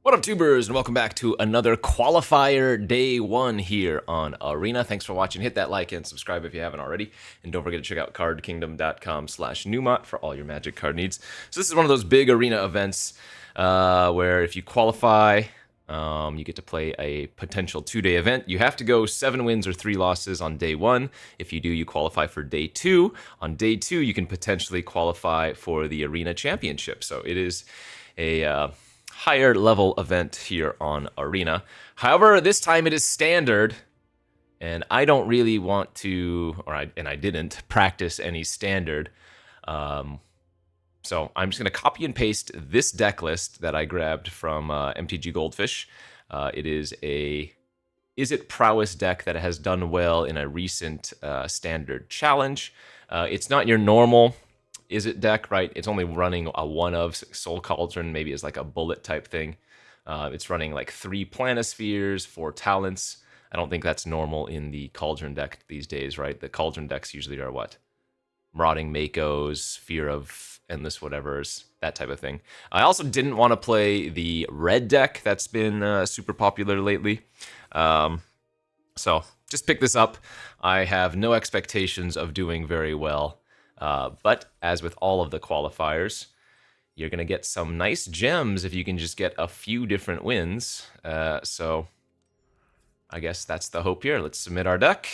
What up, tubers, and welcome back to another qualifier day one here on Arena. Thanks for watching. Hit that like and subscribe if you haven't already. And don't forget to check out cardkingdom.com/Numot for all your Magic card needs. So this is one of those big arena events where if you qualify, you get to play a potential 2-day event. You have to go 7 wins or 3 losses on day 1. If you do, you qualify for day 2. On day 2, you can potentially qualify for the Arena Championship. So it is a higher level event here on Arena. However, this time it is standard, and I don't really want to, I didn't practice any standard. So I'm just going to copy and paste this deck list that I grabbed from MTG Goldfish. It is a Izzet prowess deck that has done well in a recent standard challenge. It's not your normal Izzet deck, right? It's only running a one of Soul Cauldron, maybe as like a bullet type thing. It's running like 3 Planispheres, 4 Talents. I don't think that's normal in the Cauldron deck these days, right? The Cauldron decks usually are what? Marauding Makos, Fear of Endless Whatevers, that type of thing. I also didn't want to play the red deck that's been super popular lately. So just pick this up. I have no expectations of doing very well. But as with all of the qualifiers, you're going to get some nice gems if you can just get a few different wins. So I guess that's the hope here. Let's submit our deck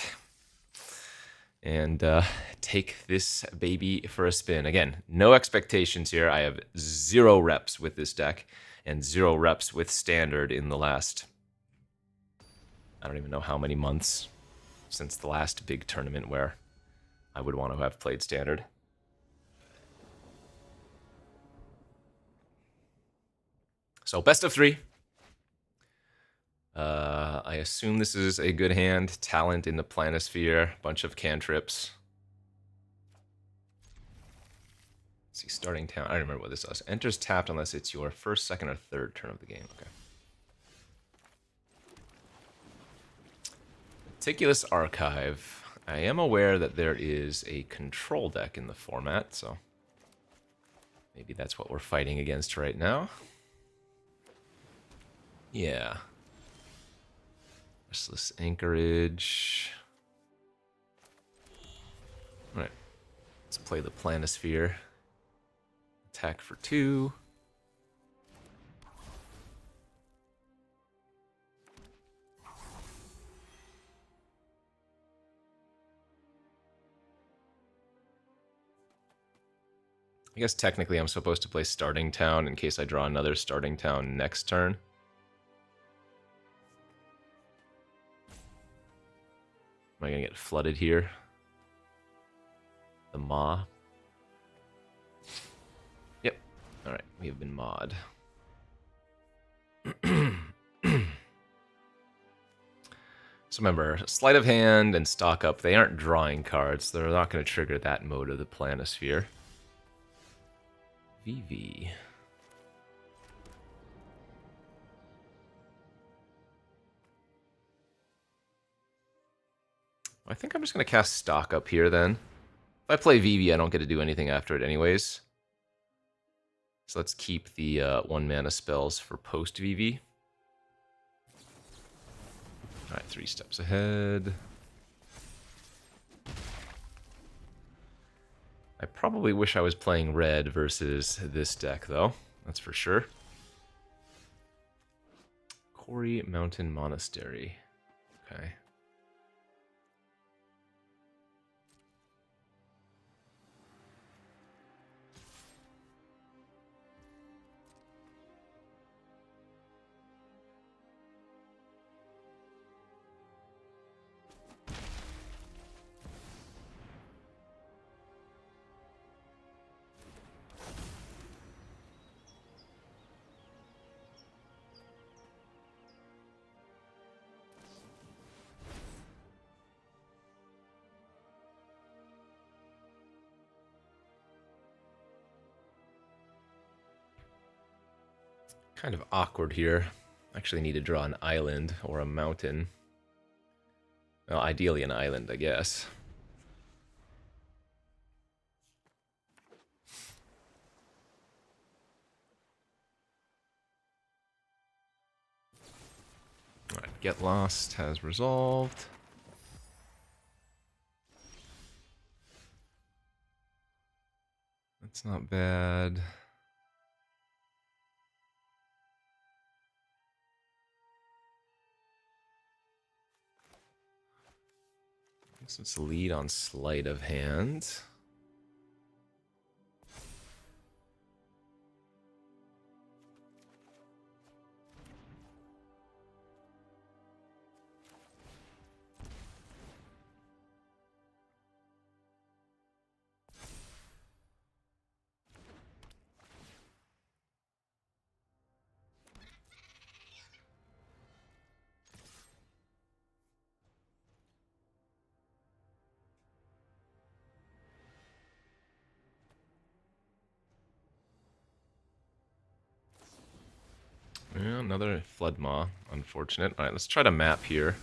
and take this baby for a spin. Again, no expectations here. I have 0 reps with this deck and 0 reps with standard in the last, I don't even know how many months since the last big tournament where I would want to have played standard. So best of 3. I assume this is a good hand. Talent in the Planisphere, bunch of cantrips. Let's see, starting town. I don't remember what this does. Enters tapped unless it's your first, second, or third turn of the game. Okay. Meticulous Archive. I am aware that there is a control deck in the format, so maybe that's what we're fighting against right now. Yeah. Restless Anchorage. Alright. Let's play the Planisphere. Attack for 2. I guess technically I'm supposed to play Starting Town in case I draw another Starting Town next turn. Am I going to get flooded here? The Maw. Yep. Alright, we have been Mawed. So remember, Sleight of Hand and Stock Up, they aren't drawing cards. They're not going to trigger that mode of the Planisphere. Vivi. I think I'm just going to cast Stock Up here then. If I play Vivi, I don't get to do anything after it anyways. So let's keep the 1-mana spells for post Vivi. Alright, 3 steps ahead. I probably wish I was playing red versus this deck, though. That's for sure. Quarry Mountain Monastery. Okay. Kind of awkward here. Actually need to draw an island or a mountain. Well, ideally an island, I guess. Get Lost has resolved. That's not bad. So it's lead on sleight of hand. Yeah, another Flood Maw. Unfortunate. Alright, let's try to map here.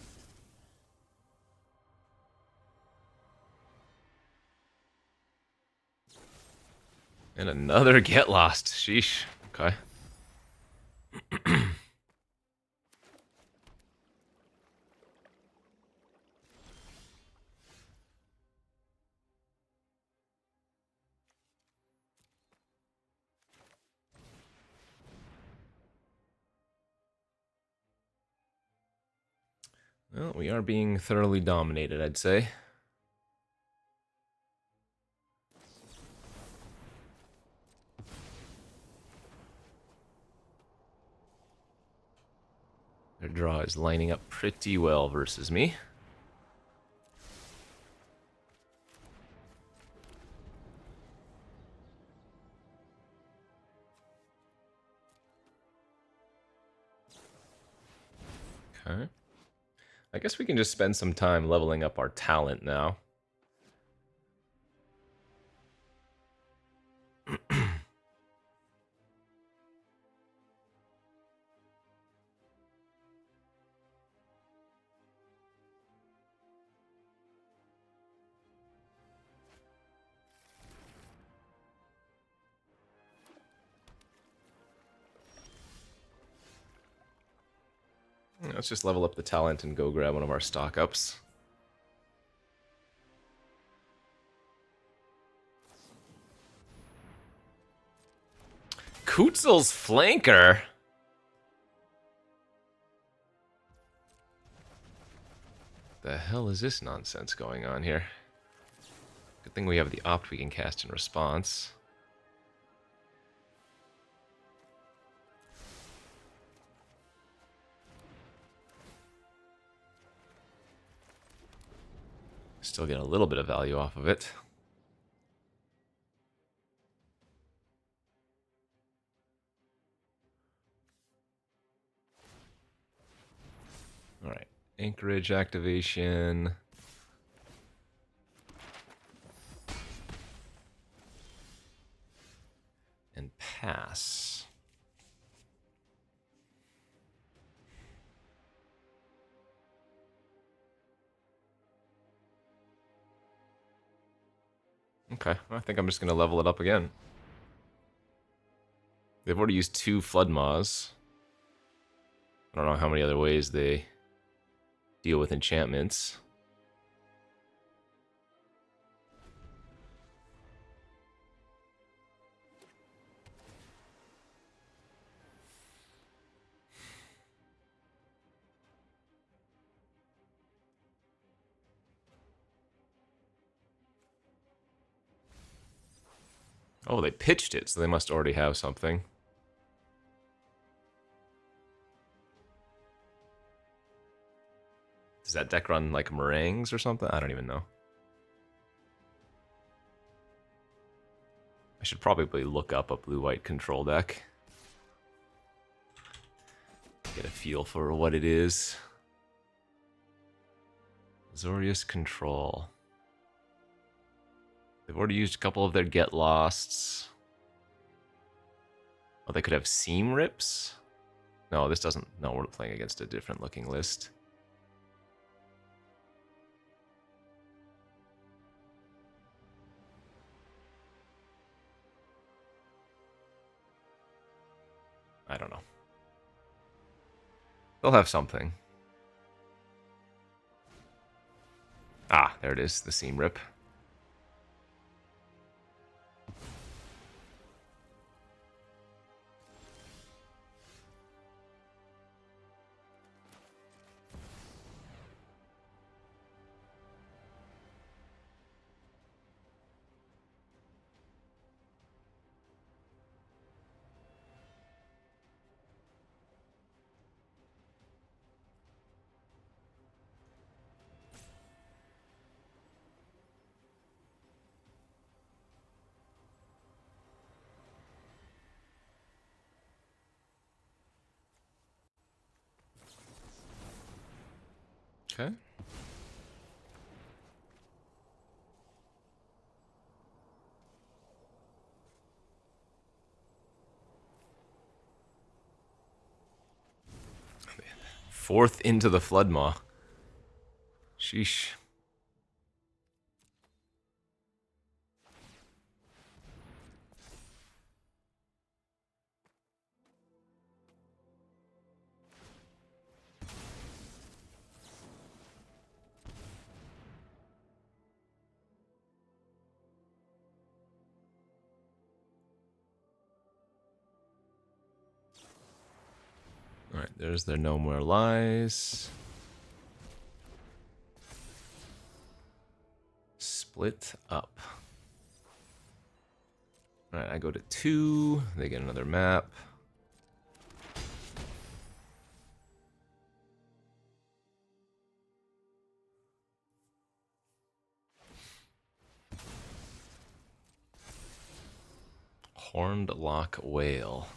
And another Get Lost. Sheesh. Okay. Well, we are being thoroughly dominated, I'd say. Their draw is lining up pretty well versus me. Okay. I guess we can just spend some time leveling up our talent now. Let's just level up the talent and go grab one of our stock ups. Kutzel's Flanker? The hell is this nonsense going on here? Good thing we have the opt we can cast in response. Still get a little bit of value off of it. Alright, Anchorage activation. And pass. Okay, I think I'm just going to level it up again. They've already used 2 Flood Maws. I don't know how many other ways they deal with enchantments. Oh, they pitched it, so they must already have something. Does that deck run like meringues or something? I don't even know. I should probably look up a blue-white control deck. Get a feel for what it is. Azorius Control. They've already used a couple of their Get Losts. Oh, they could have Seam Rips? No, this doesn't. No, we're playing against a different looking list. I don't know. They'll have something. Ah, there it is, the seam rip. Okay. Fourth into the Floodmaw. Sheesh. Alright, there's their No More Lies. Split up. Alright, I go to 2. They get another map. Horned Lock Whale.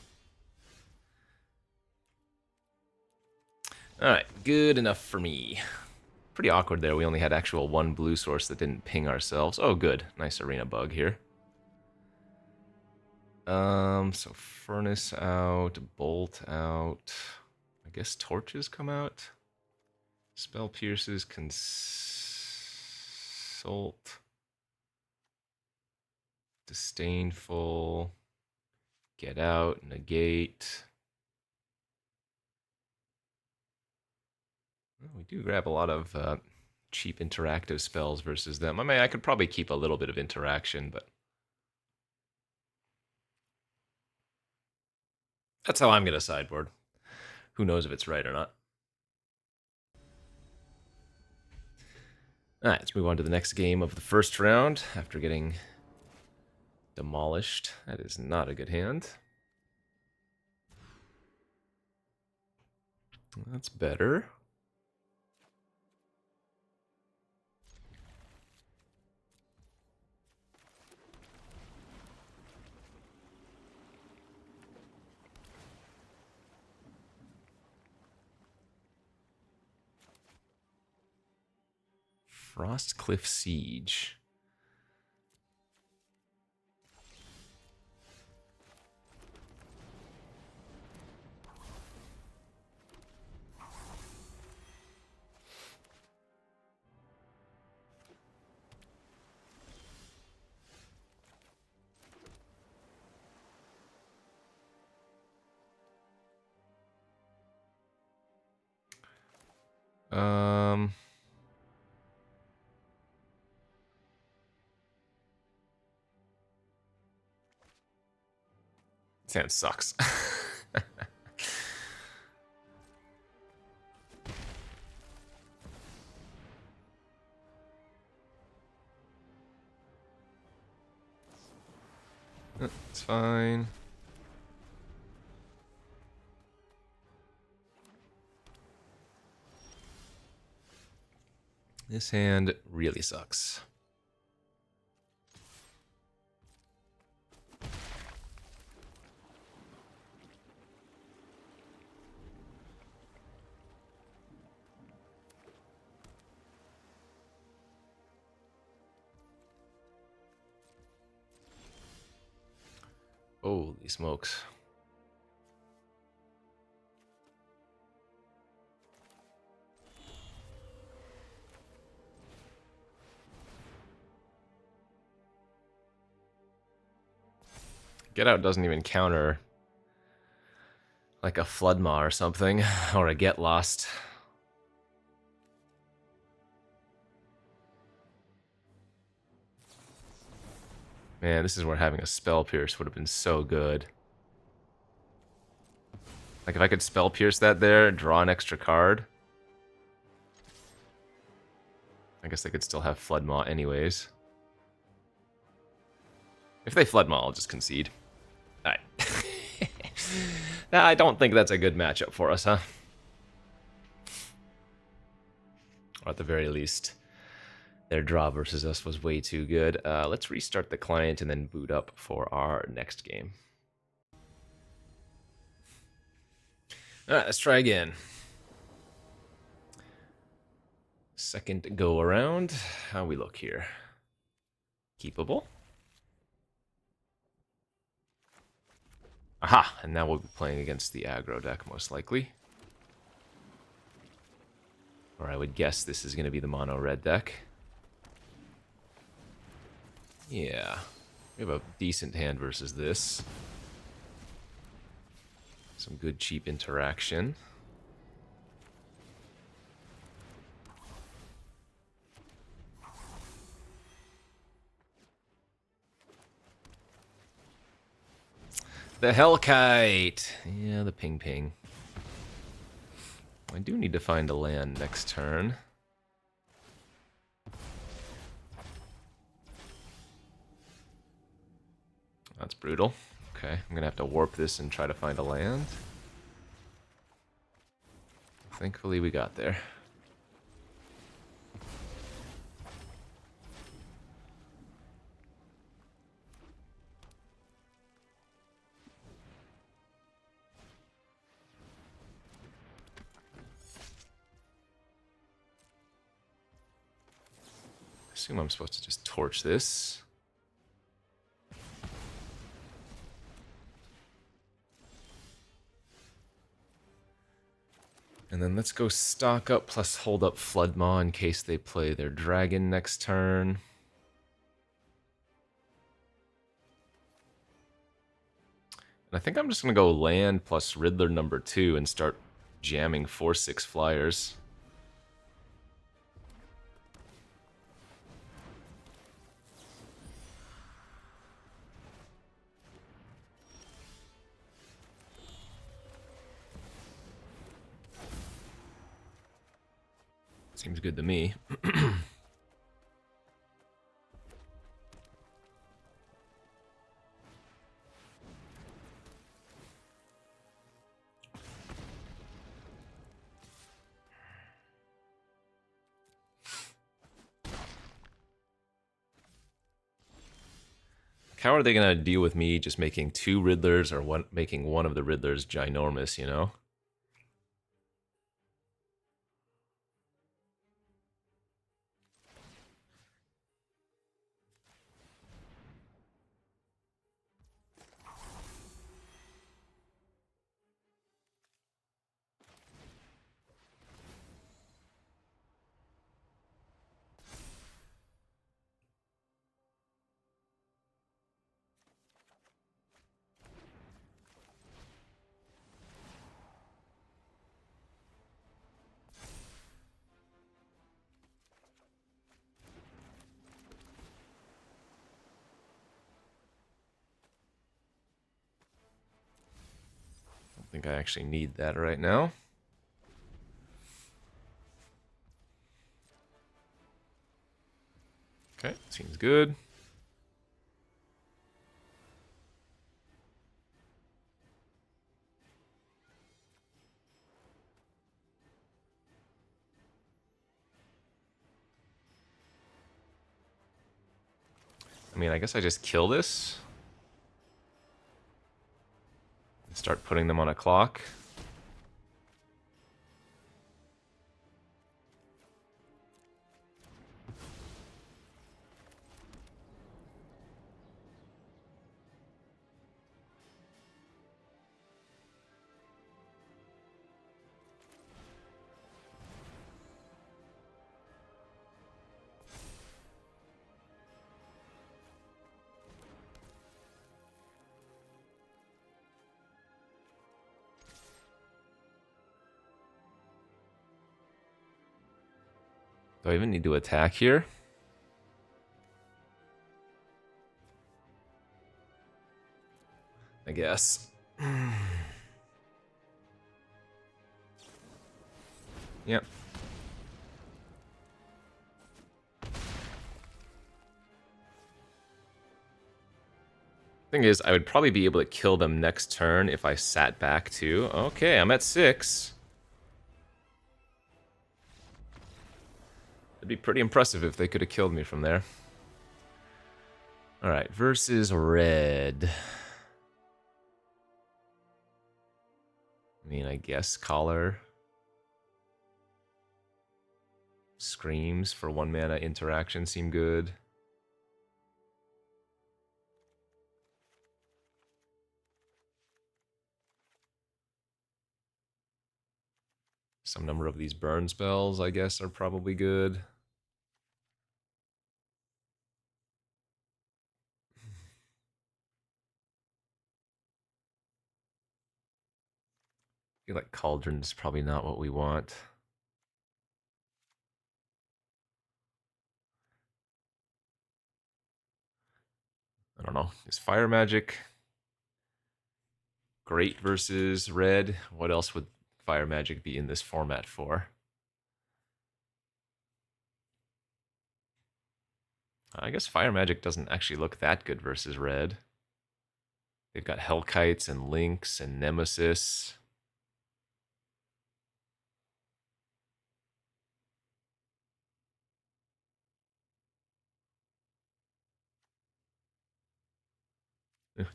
Alright, good enough for me. Pretty awkward there. We only had actual one blue source that didn't ping ourselves. Oh, good. Nice arena bug here. So Furnace out, Bolt out. I guess Torches come out. Spell Pierces, Consult. Disdainful. Get out, Negate. Well, we do grab a lot of cheap interactive spells versus them. I mean, I could probably keep a little bit of interaction, but that's how I'm going to sideboard. Who knows if it's right or not. All right, let's move on to the next game of the first round after getting demolished. That is not a good hand. That's better. Frostcliff Siege. Um, this hand sucks. It's fine. This hand really sucks. Holy smokes. Get Out doesn't even counter like a Floodmaw or something, or a Get Lost. Man, this is where having a Spell Pierce would have been so good. Like, if I could Spell Pierce that there, draw an extra card. I guess they could still have Flood Maw anyways. If they Flood Maw, I'll just concede. Alright. Nah, I don't think that's a good matchup for us, huh? Or at the very least, their draw versus us was way too good. Let's restart the client and then boot up for our next game. Alright, let's try again. Second go around. How we look here? Keepable. Aha! And now we'll be playing against the aggro deck, most likely. Or I would guess this is going to be the mono red deck. Yeah. We have a decent hand versus this. Some good cheap interaction. The Hellkite! Yeah, the ping ping. I do need to find a land next turn. That's brutal. Okay, I'm gonna have to warp this and try to find a land. Thankfully we got there. I assume I'm supposed to just torch this. And then let's go stock up plus hold up Flood Maw in case they play their dragon next turn. And I think I'm just going to go land plus Riddler number 2 and start jamming 4/6 flyers. Seems good to me. How are they going to deal with me just making 2 Riddlers or making one of the Riddlers ginormous, you know? I think I actually need that right now. Okay, seems good. I mean, I guess I just kill this. And start putting them on a clock. Do I even need to attack here? guess. Yep. Thing is, I would probably be able to kill them next turn if I sat back too. Okay, I'm at 6. It'd be pretty impressive if they could have killed me from there. Alright, versus red. I mean, I guess collar. Screams for 1 mana interaction seem good. Some number of these burn spells, I guess, are probably good. I feel like Cauldron's probably not what we want. I don't know. Is Fire Magic great versus red? What else would Fire Magic be in this format for? I guess Fire Magic doesn't actually look that good versus red. They've got Hellkites and Lynx and Nemesis.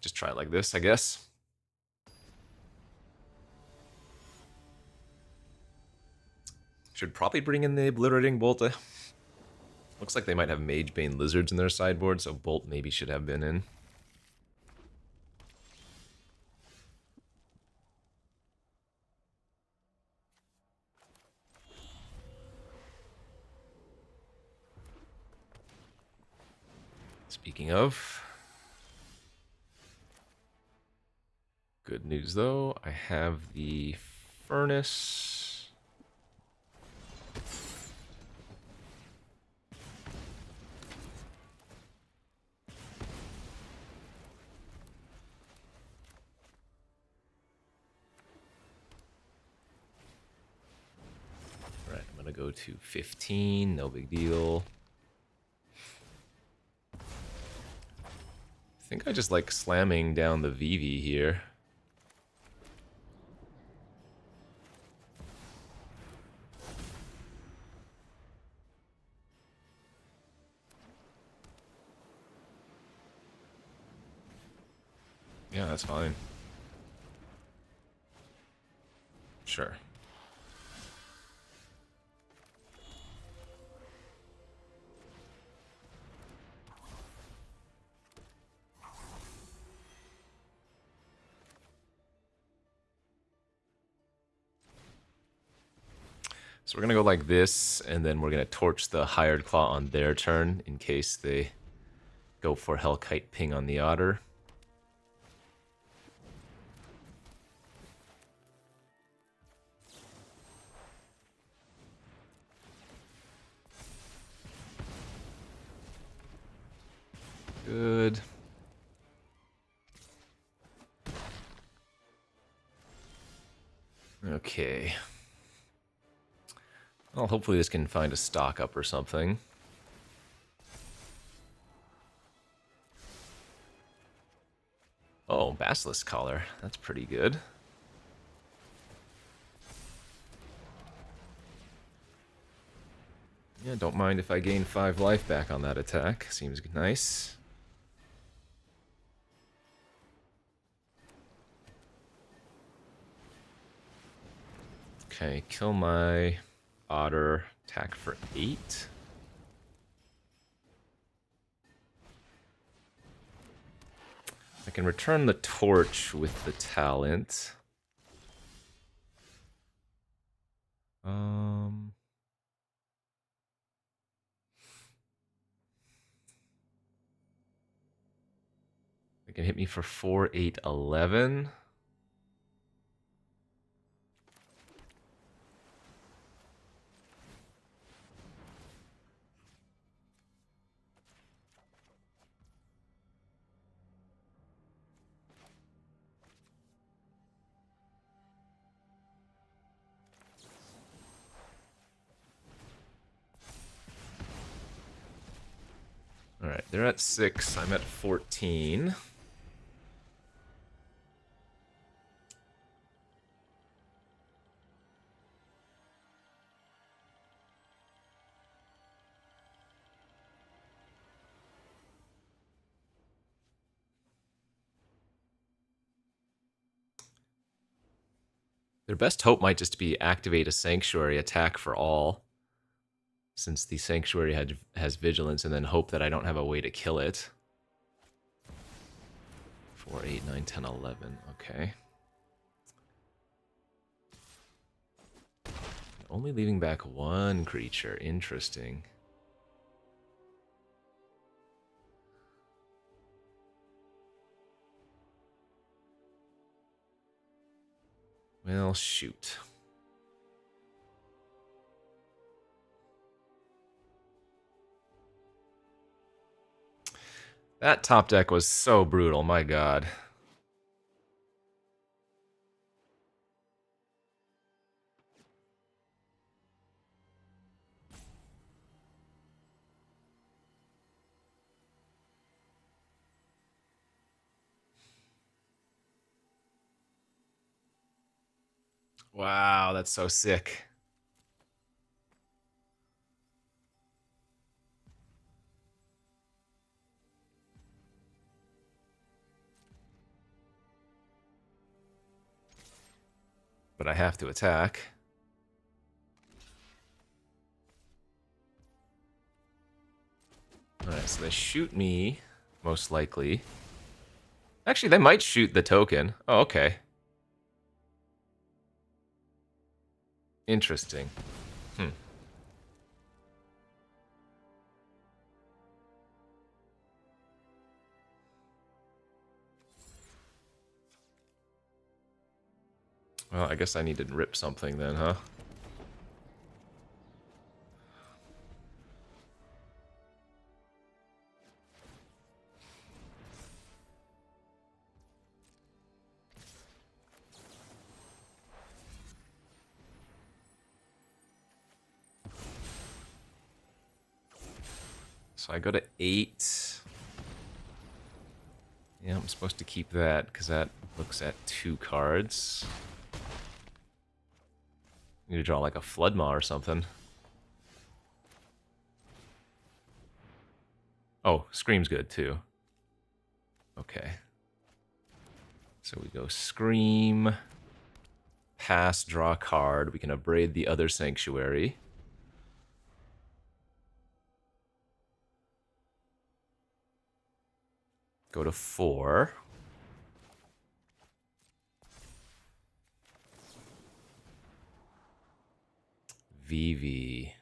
Just try it like this, I guess. Should probably bring in the Obliterating Bolt. Looks like they might have Magebane Lizards in their sideboard, so Bolt maybe should have been in. Speaking of, good news though, I have the Furnace. Alright, I'm gonna go to 15, no big deal. I think I just like slamming down the Vivi here. Yeah, that's fine. Sure. So we're gonna go like this, and then we're gonna torch the Hired Claw on their turn in case they go for Hellkite Ping on the Otter. Good. Okay. Well, hopefully this can find a stock up or something. Oh, Basilisk Collar. That's pretty good. Yeah, don't mind if I gain 5 life back on that attack. Seems nice. Okay, kill my Otter. Attack for 8. I can return the torch with the talent. They can hit me for 4, 8, 11. They're at 6. I'm at 14. Their best hope might just be activate a Sanctuary, attack for all, since the Sanctuary has Vigilance, and then hope that I don't have a way to kill it. 4, 8, 9, 10, 11. Okay. Only leaving back one creature. Interesting. Well, shoot. That top deck was so brutal, my god. Wow, that's so sick. But I have to attack. Alright, so they shoot me, most likely. Actually, they might shoot the token. Oh, okay. Interesting. Well, I guess I need to rip something then, huh? So I go to 8. Yeah, I'm supposed to keep that, because that looks at 2 cards. Need to draw like a Floodmaw or something. Oh, Scream's good too. Okay. So we go Scream, pass, draw a card. We can abrade the other Sanctuary. Go to 4. Vivi.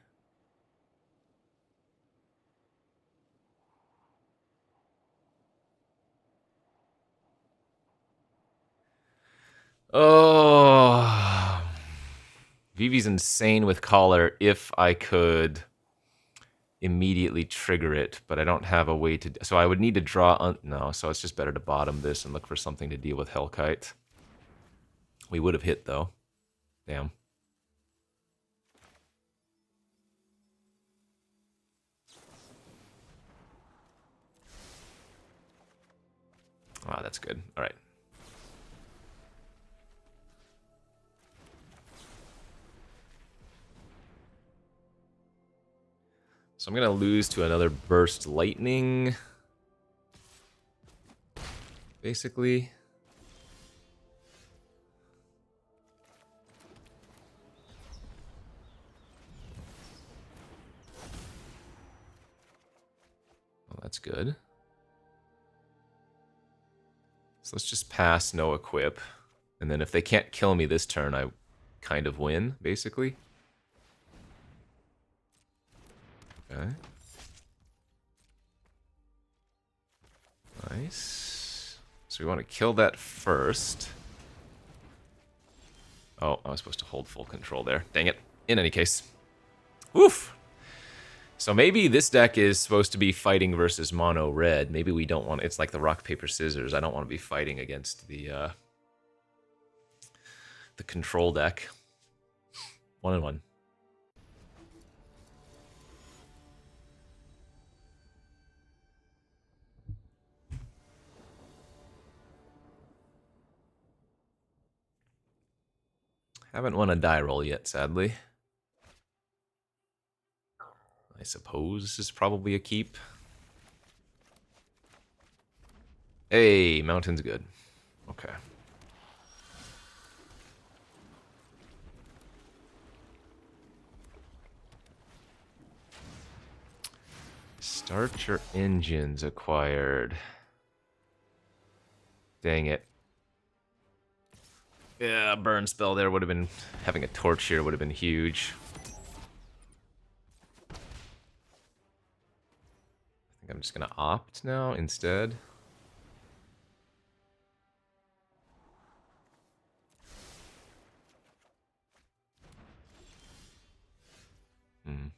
Oh. Vivi's insane with Collar if I could immediately trigger it, but I don't have a way to... So I would need to draw... no, so it's just better to bottom this and look for something to deal with Hellkite. We would have hit, though. Damn. Wow, that's good. All right. So I'm going to lose to another Burst Lightning. Basically. Well, that's good. So let's just pass, no equip. And then if they can't kill me this turn, I kind of win, basically. Okay. Nice. So we want to kill that first. Oh, I was supposed to hold full control there. Dang it. In any case. Oof. So maybe this deck is supposed to be fighting versus mono red. Maybe we don't want... It's like the rock, paper, scissors. I don't want to be fighting against the control deck. 1-1. Haven't won a die roll yet, sadly. I suppose this is probably a keep. Hey, mountain's good. Okay. Start your engines acquired. Dang it. Yeah, burn spell there would have been... Having a torch here would have been huge. I think I'm just gonna opt now instead. Hmm.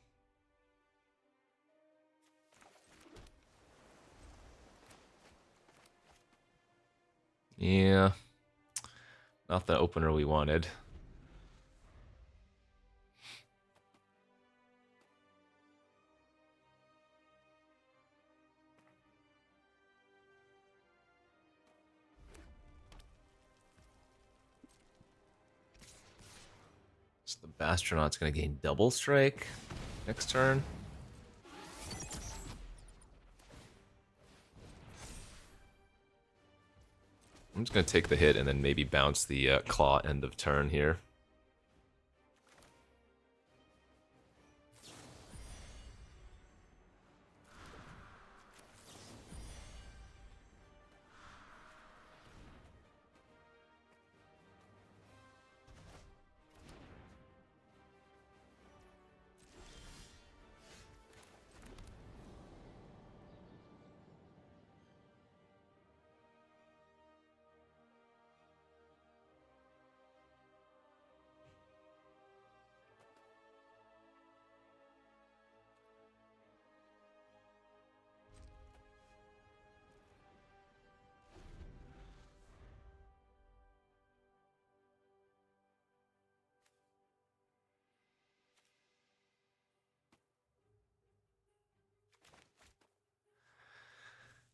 Yeah. Not the opener we wanted. So the Bastronaut's gonna gain double strike next turn. I'm just gonna take the hit and then maybe bounce the claw end of turn here.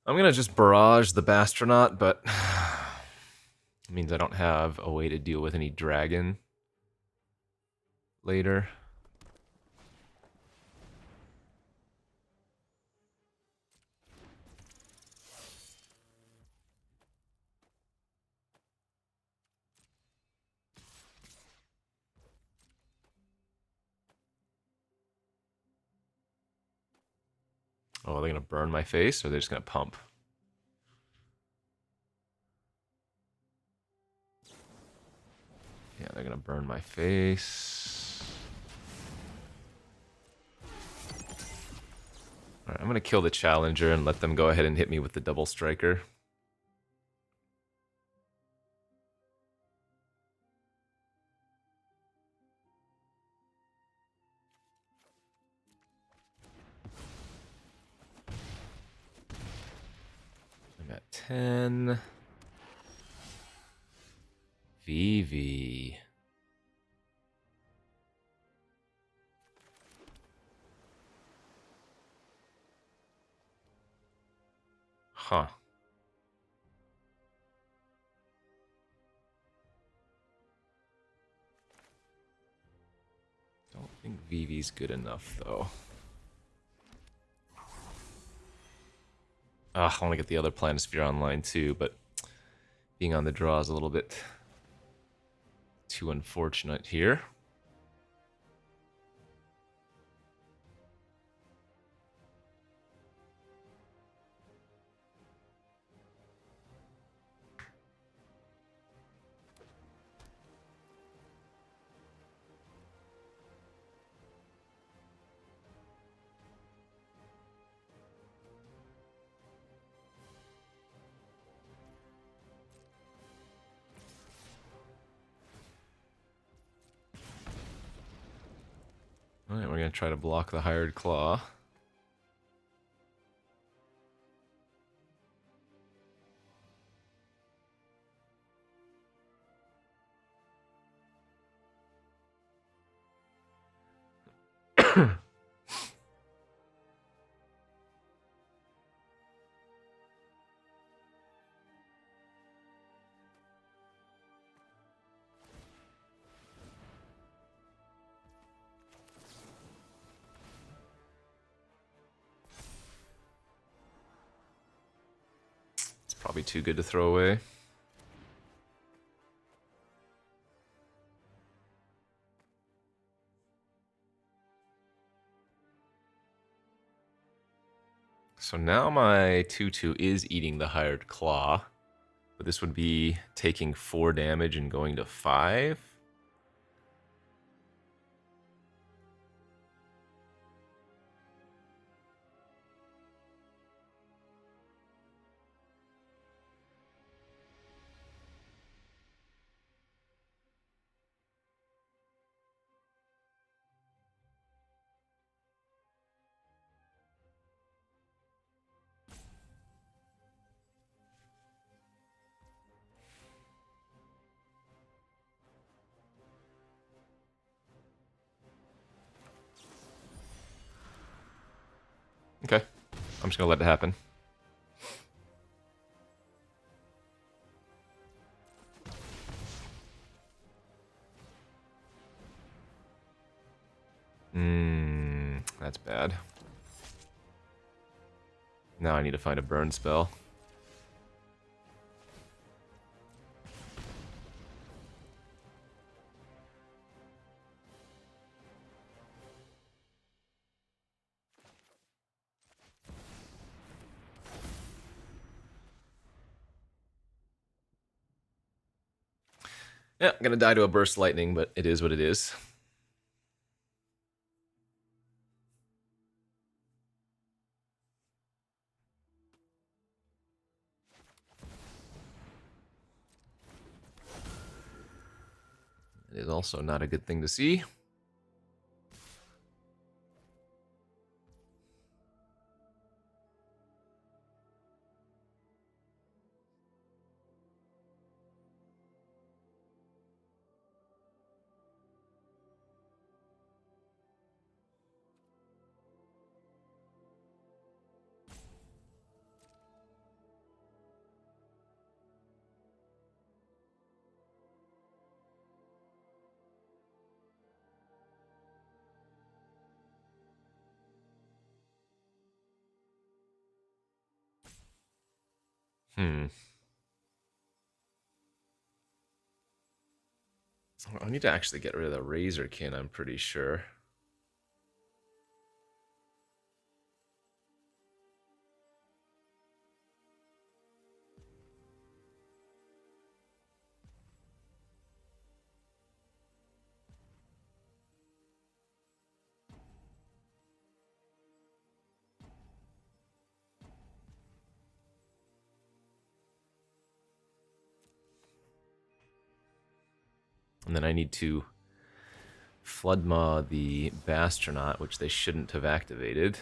I'm gonna just barrage the Bastronaut, but it means I don't have a way to deal with any dragon later. Oh, are they gonna burn my face, or are they just gonna pump? Yeah, they're gonna burn my face. Alright, I'm gonna kill the Challenger and let them go ahead and hit me with the double striker. I'm at 10. Vivi. Huh. Don't think Vivi's good enough, though. I want to get the other Planisphere online, too, but being on the draw is a little bit too unfortunate here. Alright, we're going to try to block the Hired Claw. Probably too good to throw away. So now my 2/2 is eating the Hired Claw, but this would be taking 4 damage and going to 5. Okay, I'm just gonna let it happen. That's bad. Now I need to find a burn spell. Yeah, I'm gonna die to a burst lightning, but it is what it is. It is also not a good thing to see. I need to actually get rid of the Razorkin, I'm pretty sure. And then I need to Floodmaw the Bastronaut, which they shouldn't have activated.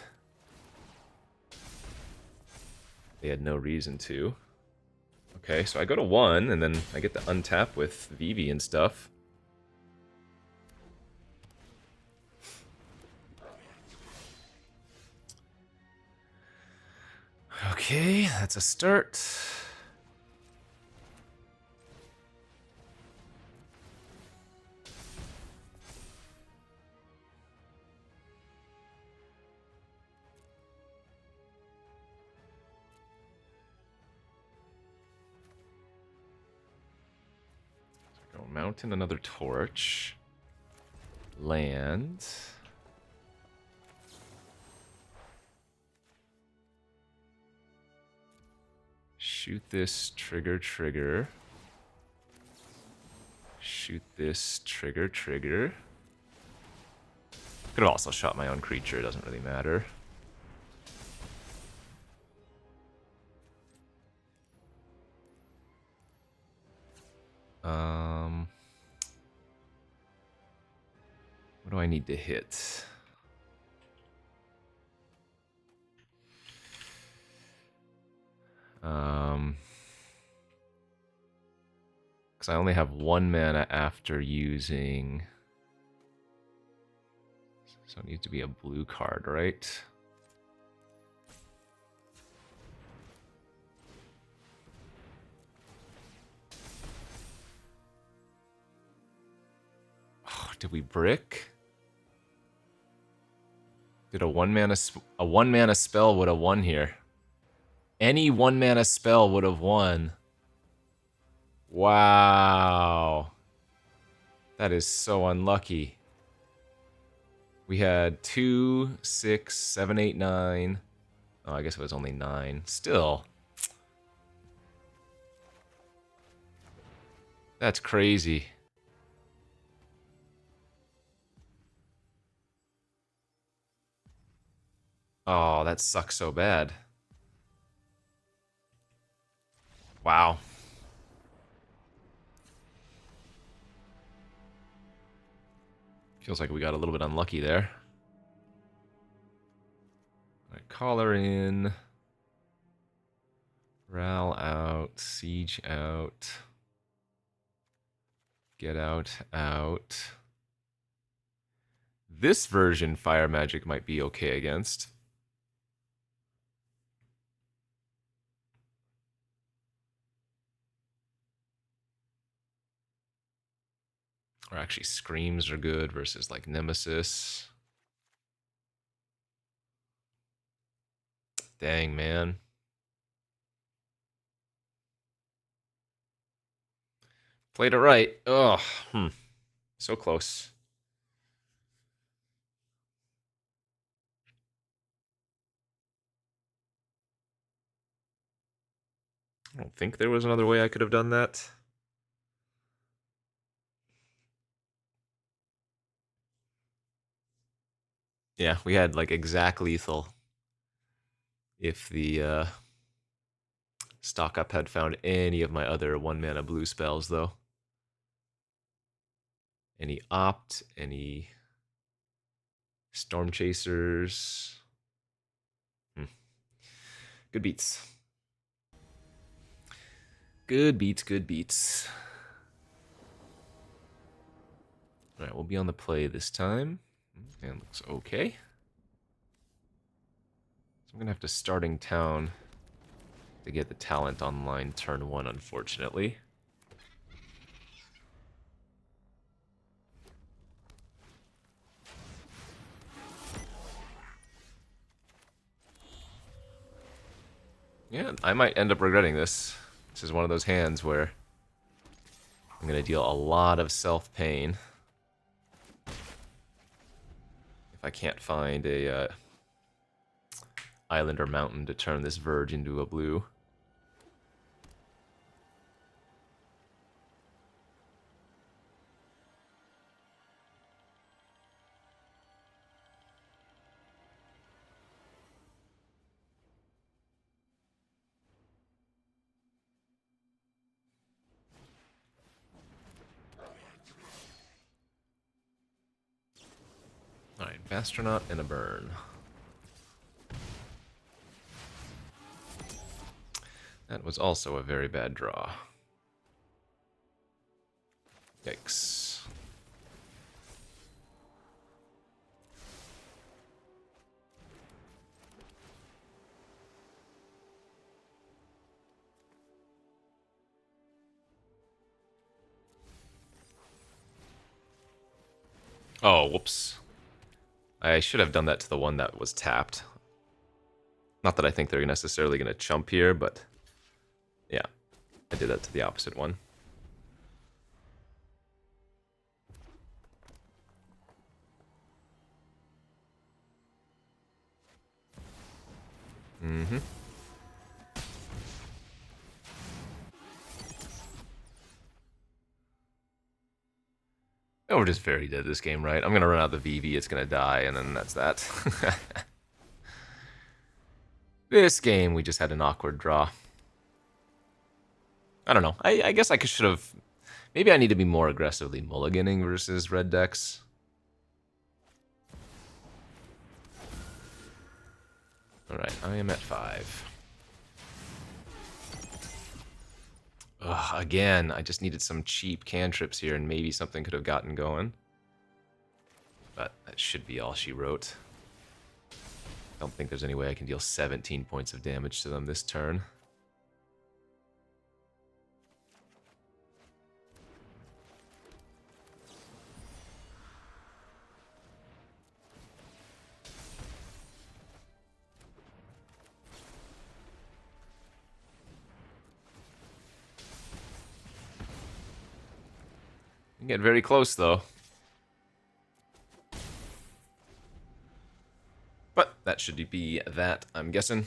They had no reason to. Okay, so I go to 1, and then I get to untap with Vivi and stuff. Okay, that's a start. Go mountain, another torch. Land. Shoot this, trigger, trigger. Shoot this, trigger, trigger. Could have also shot my own creature, it doesn't really matter. What do I need to hit? Because I only have 1 mana after using... So it needs to be a blue card, right? Oh, did we brick? Did a 1 mana spell would have won here? Any 1-mana spell would have won. Wow. That is so unlucky. We had 2, 6, 7, 8, 9. Oh, I guess it was only 9. Still. That's crazy. Oh, that sucks so bad. Wow. Feels like we got a little bit unlucky there. All right, Caller in. Ral out. Siege out. Get out, out. This version, Fire Magic might be okay against. Or actually, Screams are good versus like Nemesis. Dang, man. Played it right. Oh, so close. I don't think there was another way I could have done that. Yeah, we had like exact lethal. If the stock up had found any of my other 1-mana blue spells, though. Any Opt, any Storm Chasers. Good beats. Good beats, good beats. All right, we'll be on the play this time. And looks okay. So I'm going to have to starting town to get the talent online turn 1, unfortunately. Yeah, I might end up regretting this. This is one of those hands where I'm going to deal a lot of self-pain if I can't find a island or mountain to turn this Verge into a blue. Alright, Astronaut and a burn. That was also a very bad draw. Yikes. Oh, whoops. I should have done that to the one that was tapped. Not that I think they're necessarily going to chump here, but yeah, I did that to the opposite one. Mm-hmm. Oh, we're just very dead this game, right? I'm going to run out the Vivi, it's going to die, and then that's that. This game, we just had an awkward draw. I don't know. I guess I should have... Maybe I need to be more aggressively mulliganing versus red decks. Alright, I am at 5. Ugh, again, I just needed some cheap cantrips here, and maybe something could have gotten going. But that should be all she wrote. I don't think there's any way I can deal 17 points of damage to them this turn. can get very close, though. But that should be that, I'm guessing.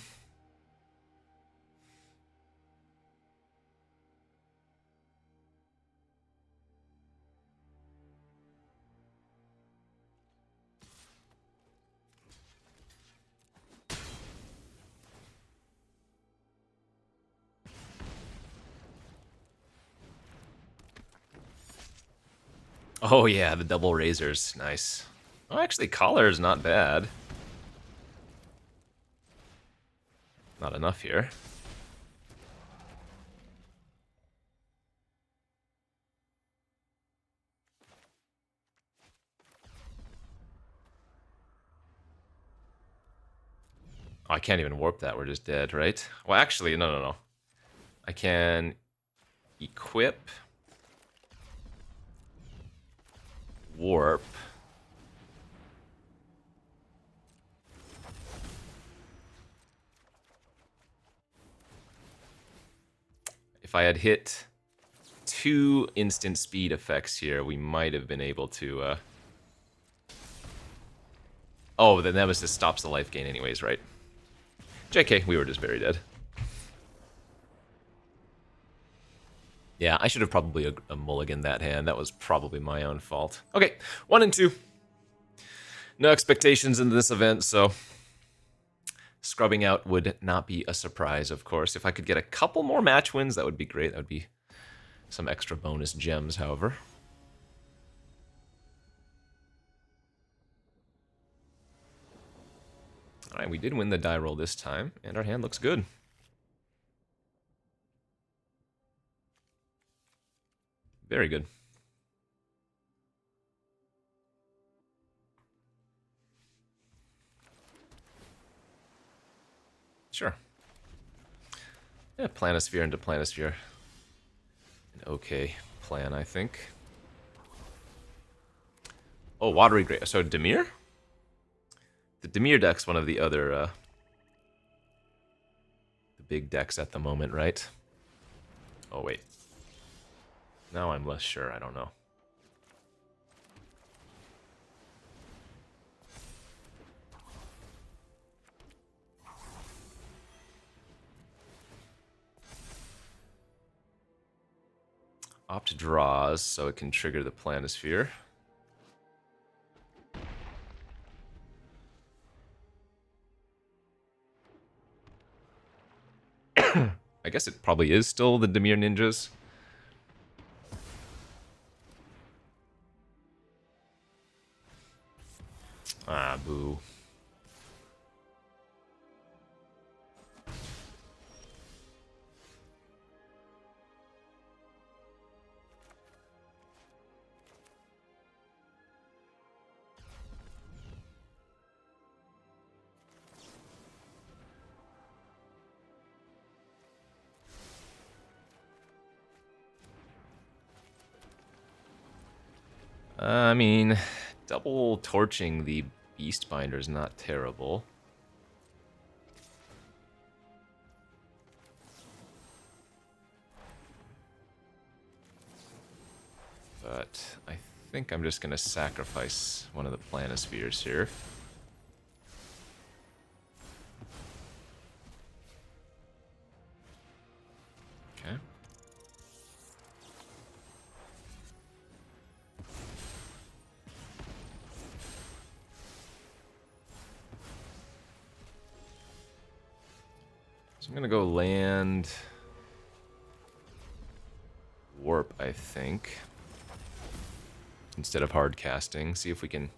Oh yeah, the double razors, nice. Oh, actually, collar is not bad. Not enough here. Oh, I can't even warp that, we're just dead, right? Well, actually, no. I can equip, warp. If I had hit 2 instant speed effects here, we might have been able to... Oh, the Nemesis stops the life gain anyways, right? JK, we were just very dead. Yeah, I should have probably a mulligan that hand. That was probably my own fault. Okay, 1 and 2. No expectations in this event, so scrubbing out would not be a surprise, of course. If I could get a couple more match wins, that would be great. That would be some extra bonus gems, however. All right, we did win the die roll this time, and our hand looks good. Very good. Sure. Yeah, Planisphere into Planisphere. An okay plan, I think. Oh, Watery Grave. So Dimir? The Dimir deck's one of the other the big decks at the moment, right? Oh, wait. Now I'm less sure. I don't know. Opt draws, so it can trigger the Planisphere. I guess it probably is still the Dimir Ninjas. Ah, boo. I mean, double torching the Beastbinder is not terrible. But I think I'm just going to sacrifice one of the Planispheres here. Okay. So I'm going to go land... Warp, I think. Instead of hard casting. See if we can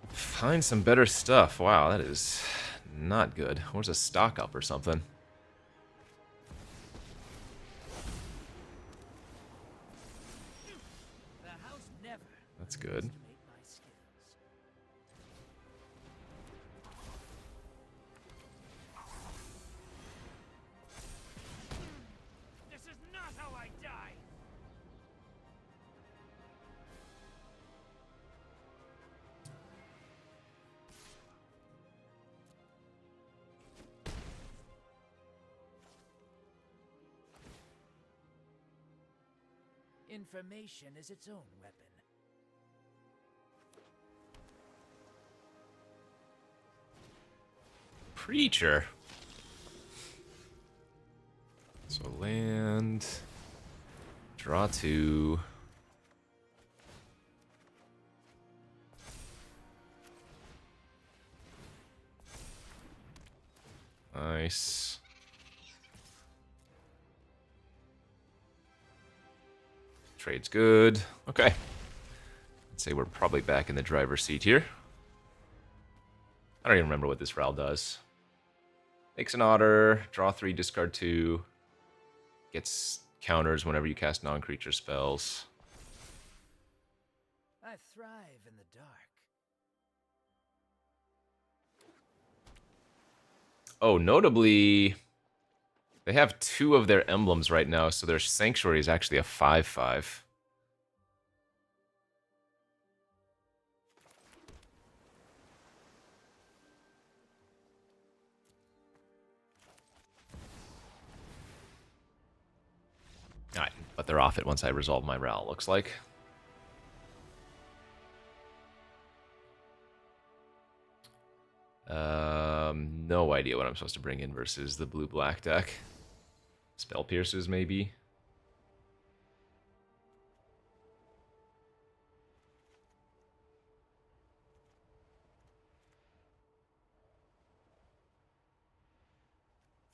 find some better stuff. Wow, that is not good. Where's a stock up or something? That's good. Information is its own weapon. Preacher. So land. Draw 2. Nice. Trade's good. Okay. I'd say we're probably back in the driver's seat here. I don't even remember what this Ral does. Makes an otter, draw 3, discard 2. Gets counters whenever you cast non-creature spells. I thrive in the dark. Oh, notably, they have 2 of their emblems right now, so their Sanctuary is actually a 5/5. Alright, but they're off it once I resolve my Ral, looks like. No idea what I'm supposed to bring in versus the blue-black deck. Spell Pierces, maybe?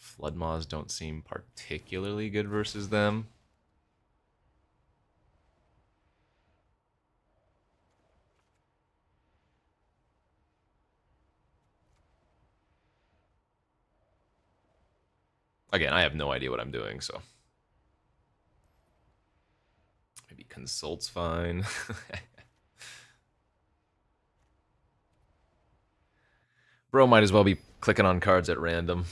Floodmaws don't seem particularly good versus them. Again, I have no idea what I'm doing, so... Maybe Consult's fine. Bro might as well be clicking on cards at random.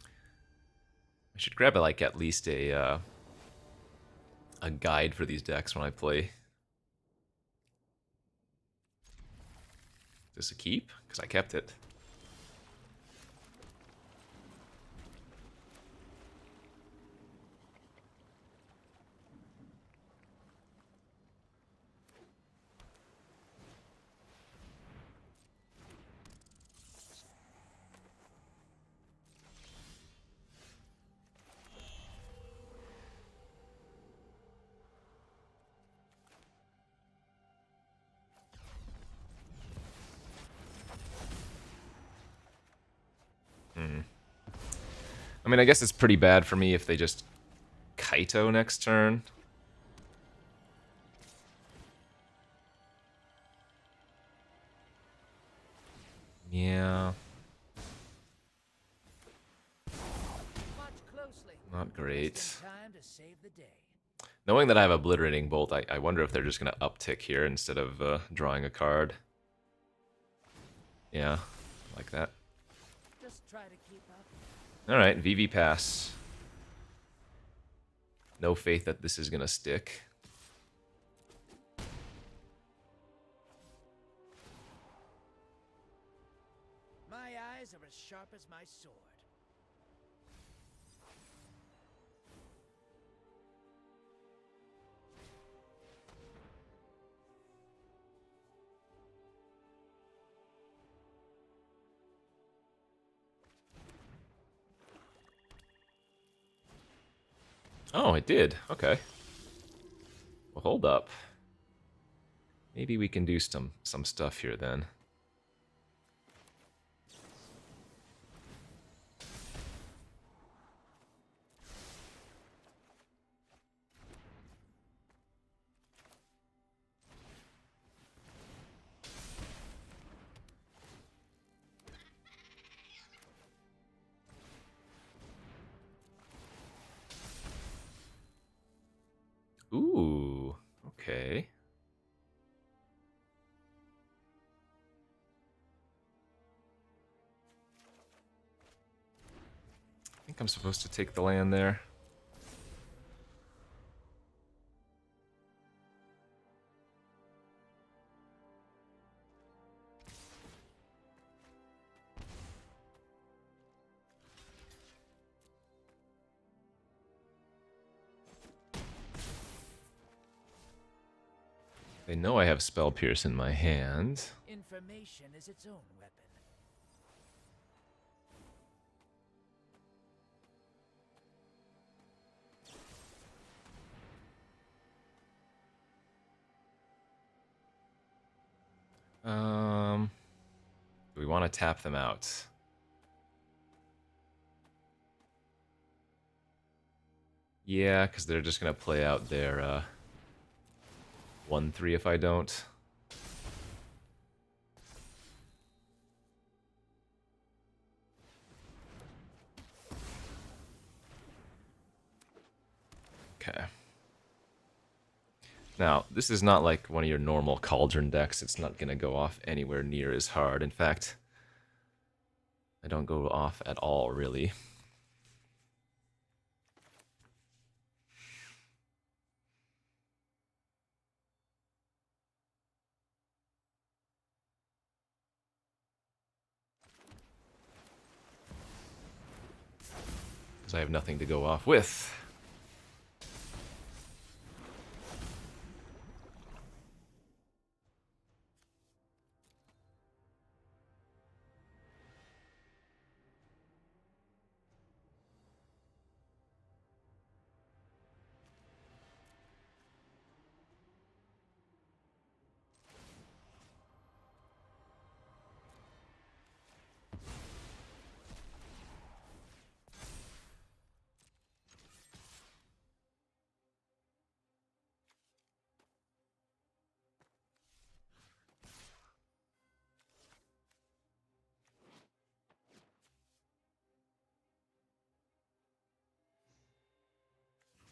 I should grab like at least a guide for these decks when I play. Is this a keep? Because I kept it. I mean, I guess it's pretty bad for me if they just Kaito next turn. Yeah. Not great. Knowing that I have Obliterating Bolt, I wonder if they're just going to uptick here instead of drawing a card. Yeah, like that. Just try to keep up. Alright, VV pass. No faith that this is going to stick. My eyes are as sharp as my sword. Oh, it did. Okay. Well, hold up. Maybe we can do some stuff here then. Ooh, okay. I think I'm supposed to take the land there. They know I have Spell Pierce in my hand. Information is its own weapon. Do we want to tap them out? Yeah, because they're just going to play out their 1-3 if I don't. Okay. Now, this is not like one of your normal Cauldron decks. It's not going to go off anywhere near as hard. In fact, I don't go off at all, really. Because I have nothing to go off with.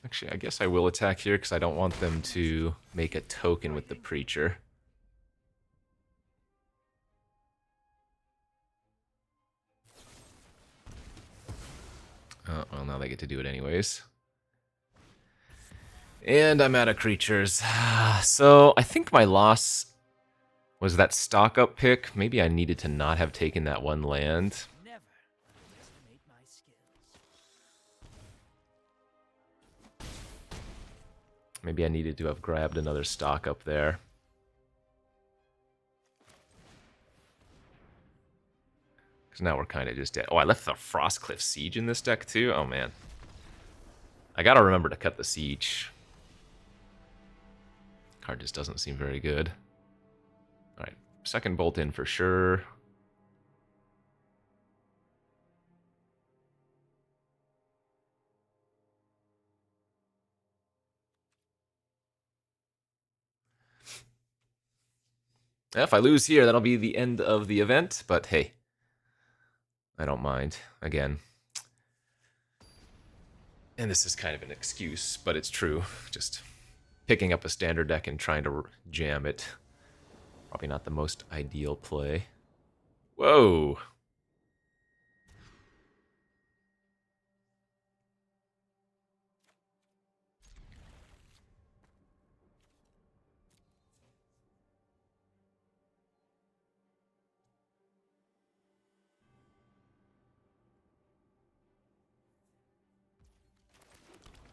Actually, I guess I will attack here because I don't want them to make a token with the Preacher. Oh, well, now they get to do it anyways. And I'm out of creatures. So I think my loss was that stock up pick. Maybe I needed to not have taken that one land. Never underestimate my skills. Maybe I needed to have grabbed another stock up there. Because now we're kind of just dead. Oh, I left the Frostcliff Siege in this deck too? Oh, man. I gotta remember to cut the Siege. Card just doesn't seem very good. Alright, second bolt in for sure. If I lose here, that'll be the end of the event, but hey, I don't mind. Again. And this is kind of an excuse, but it's true. Just picking up a standard deck and trying to jam it. Probably not the most ideal play. Whoa!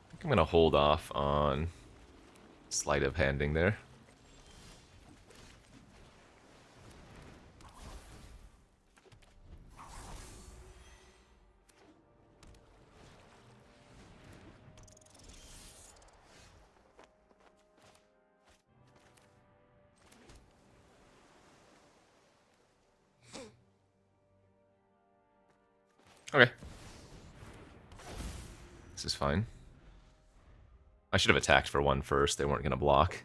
I think I'm gonna hold off on sleight of handing there. Okay. This is fine. I should have attacked for one first. They weren't gonna block.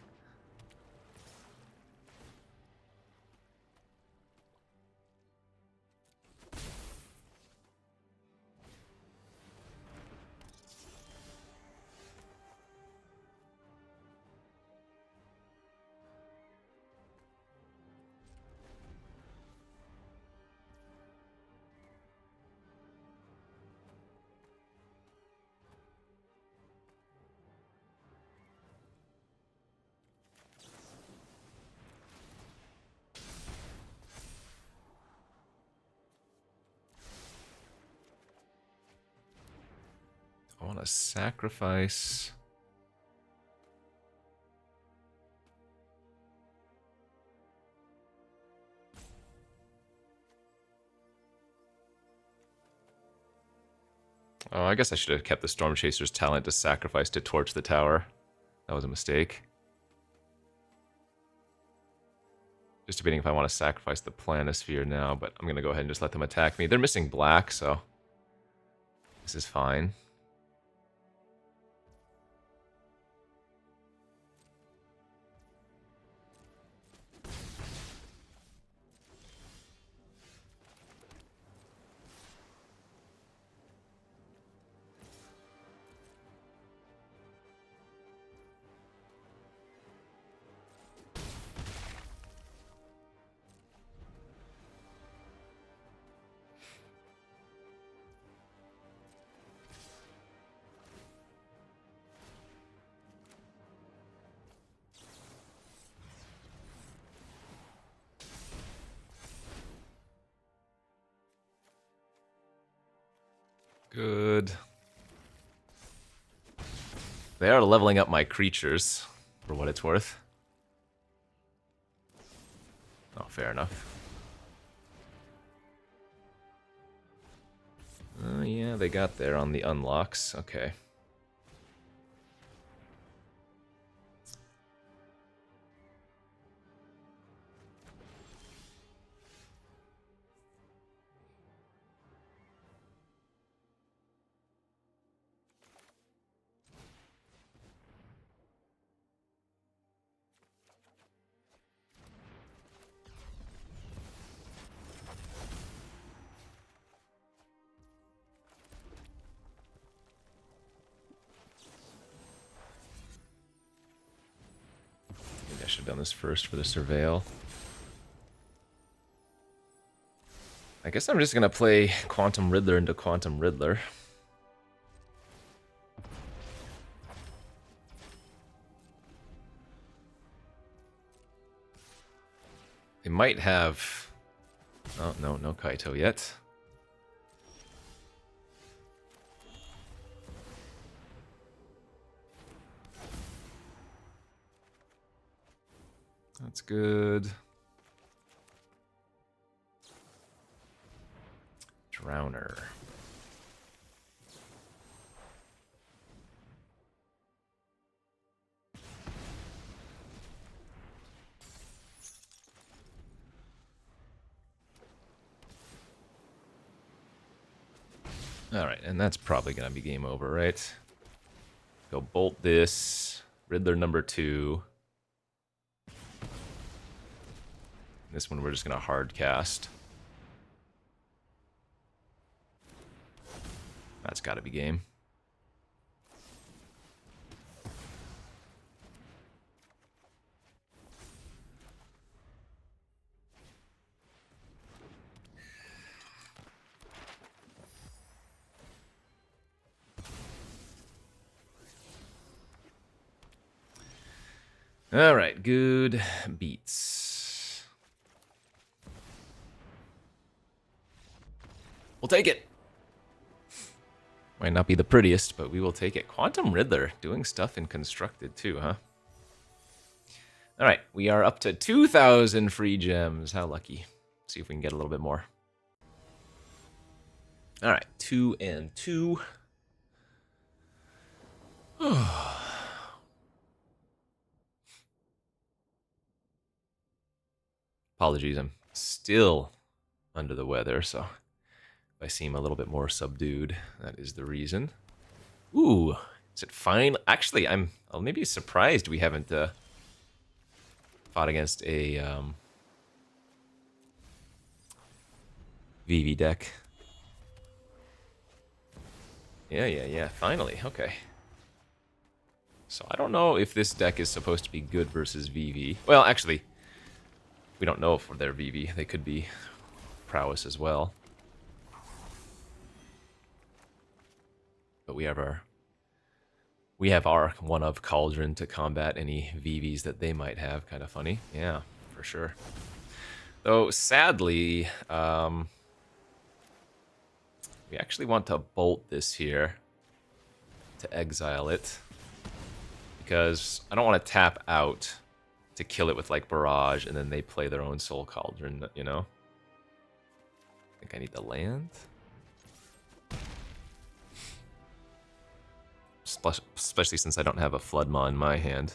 I want to sacrifice. Oh, I guess I should have kept the Storm Chaser's talent to sacrifice to torch the tower. That was a mistake. Just debating if I want to sacrifice the Planisphere now, but I'm going to go ahead and just let them attack me. They're missing black, so this is fine. Good. They are leveling up my creatures, for what it's worth. Oh, fair enough. Yeah, they got there on the unlocks. Okay. Maybe I should have done this first for the Surveil. I guess I'm just going to play Quantum Riddler into Quantum Riddler. They might have... Oh, no, no Kaito yet. That's good. Drowner. Alright, and that's probably going to be game over, right? Go bolt this. Riddler number 2. This one we're just going to hard cast. That's got to be game. All right, good beats. We'll take it. Might not be the prettiest, but we will take it. Quantum Riddler doing stuff in Constructed too, huh? All right, we are up to 2,000 free gems. How lucky. See if we can get a little bit more. All right, 2 and 2. Apologies, I'm still under the weather, so if I seem a little bit more subdued, that is the reason. Ooh, is it fine? Actually, I'm maybe surprised we haven't fought against a Vivi deck. Yeah, finally, okay. So I don't know if this deck is supposed to be good versus Vivi. Well, actually, we don't know if they're Vivi. They could be prowess as well. But we have our one of Cauldron to combat any Vivis that they might have. Kind of funny. Yeah, for sure. Though, sadly, we actually want to bolt this here to exile it. Because I don't want to tap out to kill it with, like, Barrage, and then they play their own Soul Cauldron, you know? I think I need the land. especially since I don't have a Flood Maw in my hand.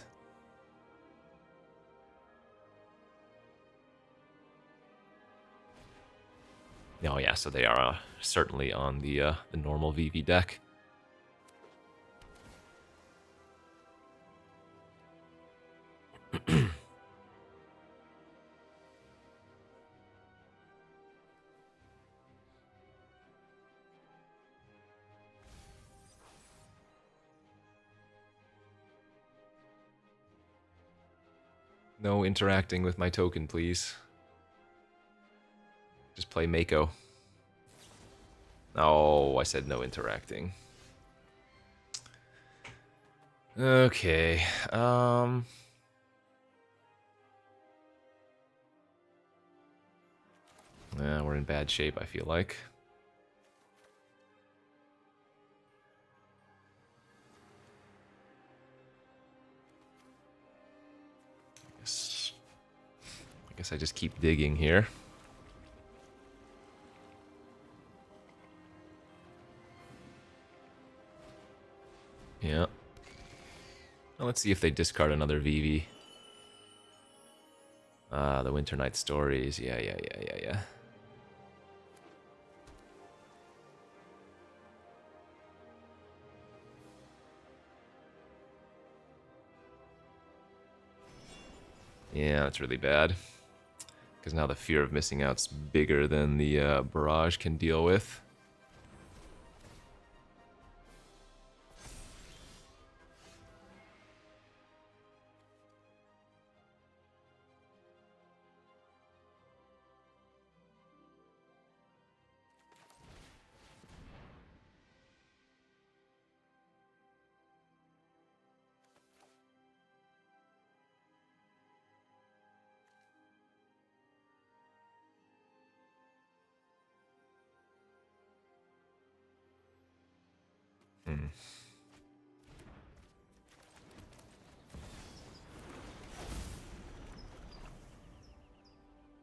Oh yeah, so they are certainly on the normal Vivi deck. No interacting with my token, please. Just play Mako. Oh, I said no interacting. Okay. Yeah, we're in bad shape, I feel like. I guess I just keep digging here. Yeah. Well, let's see if they discard another Vivi. Ah, the Winter Night Stories. Yeah. Yeah, that's really bad. Because now the fear of missing out's bigger than the barrage can deal with.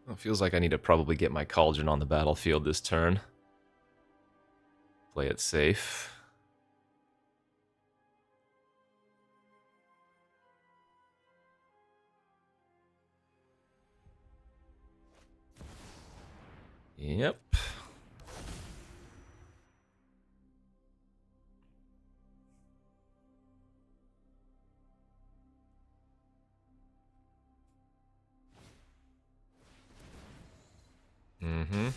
Well, it feels like I need to probably get my Cauldron on the battlefield this turn. Play it safe. Yep. Mm-hmm.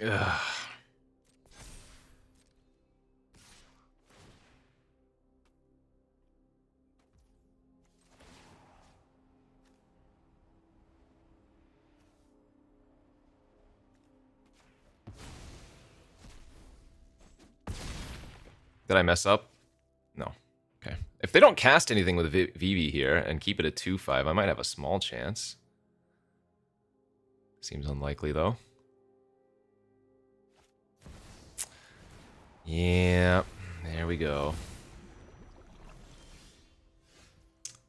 Ugh. Did I mess up? No. Okay. If they don't cast anything with Vivi here and keep it at 2/5, I might have a small chance. Seems unlikely, though. Yeah. There we go.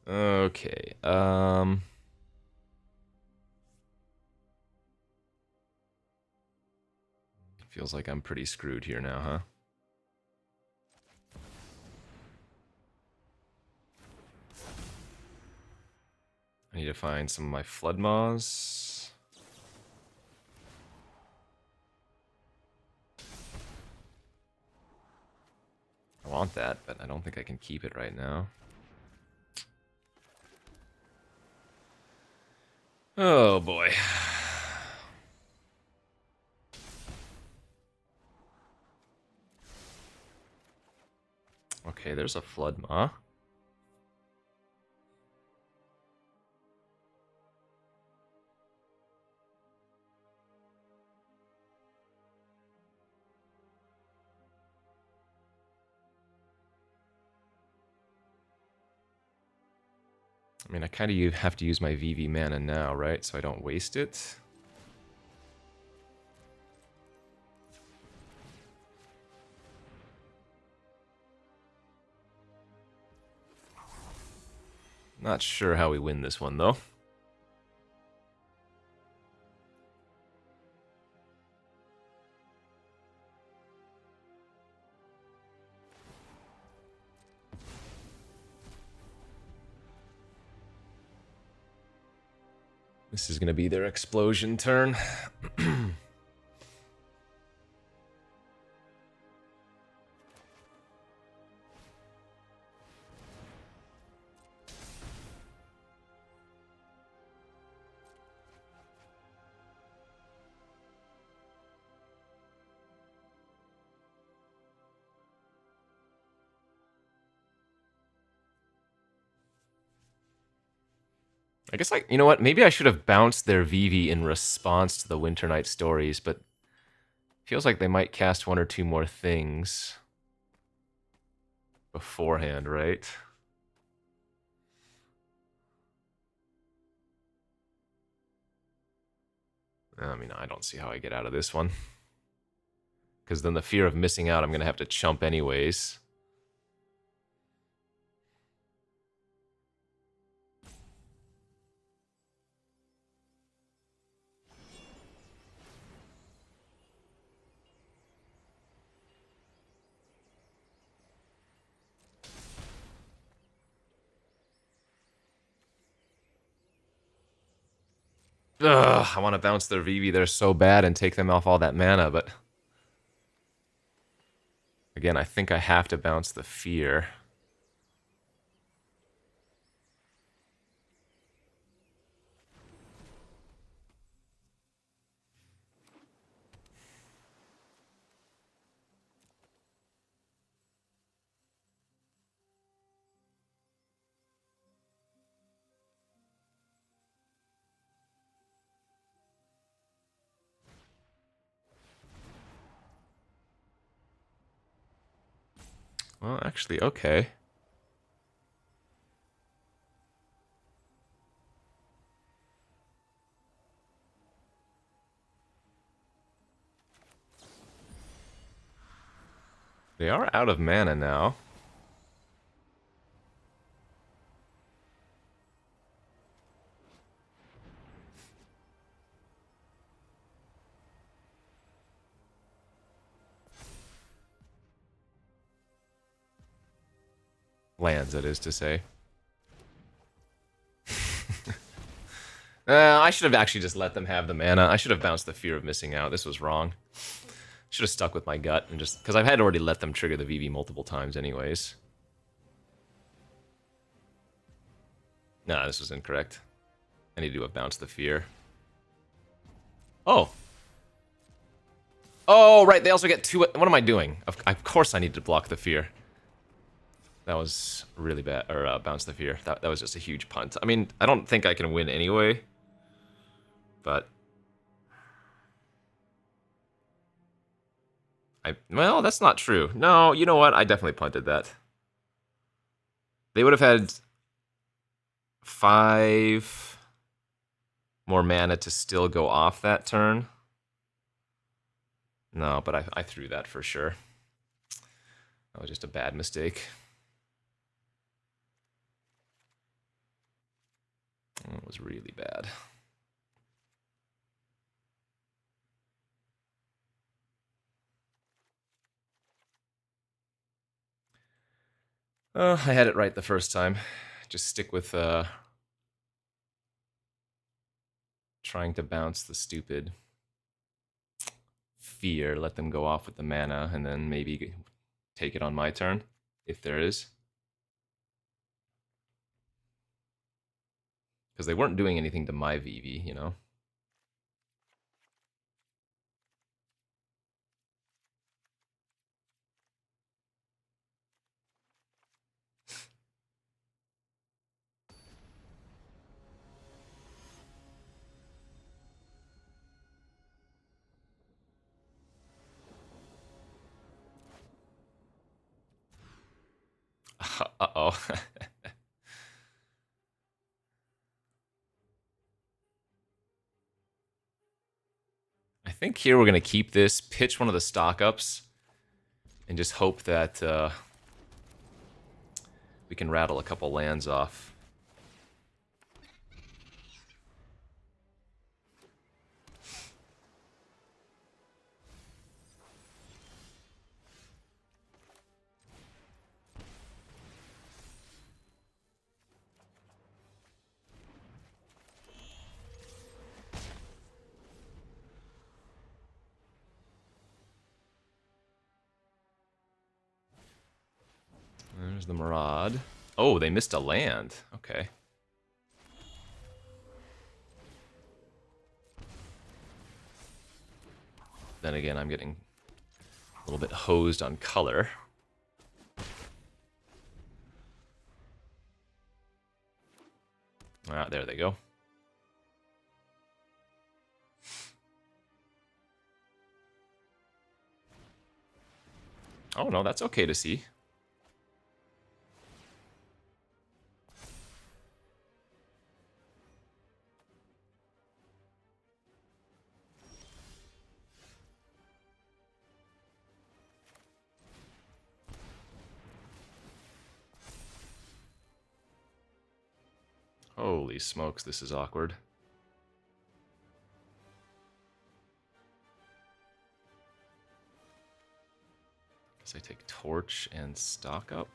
Okay. Feels like I'm pretty screwed here now, huh? I need to find some of my Flood Maws. I want that, but I don't think I can keep it right now. Oh boy. Okay, there's a Flood Maw. I mean, I kind of have to use my Vivi mana now, right? So I don't waste it. Not sure how we win this one, though. This is going to be their explosion turn. I guess, like, you know what? Maybe I should have bounced their Vivi in response to the Winter Night stories, but feels like they might cast one or two more things beforehand, right? I mean, I don't see how I get out of this one. Because then the fear of missing out, I'm going to have to chump anyways. Ugh, I want to bounce their Vivi there so bad and take them off all that mana, but... Again, I think I have to bounce the fear. Well, actually, okay. They are out of mana now. Lands, that is to say. I should have actually just let them have the mana. I should have bounced the fear of missing out. This was wrong. Should have stuck with my gut and just... Because I've had already let them trigger the VV multiple times anyways. Nah, this was incorrect. I need to have bounced the fear. Oh. Oh, right, they also get two... What am I doing? Of course I need to block the fear. That was really bad. Or bounce the fear. That was just a huge punt. I mean, I don't think I can win anyway. But... Well, that's not true. No, you know what? I definitely punted that. They would have had 5 more mana to still go off that turn. No, but I threw that for sure. That was just a bad mistake. It was really bad. I had it right the first time. Just stick with trying to bounce the stupid fear, let them go off with the mana, and then maybe take it on my turn, if there is. Because they weren't doing anything to my Vivi, you know? Uh-oh. I think here we're going to keep this, pitch one of the stock-ups, and just hope that we can rattle a couple lands off. There's the Maraud. Oh, they missed a land. Okay. Then again, I'm getting a little bit hosed on color. Ah, there they go. Oh, no, that's okay to see. Holy smokes, this is awkward. Guess I take Torch and stock up.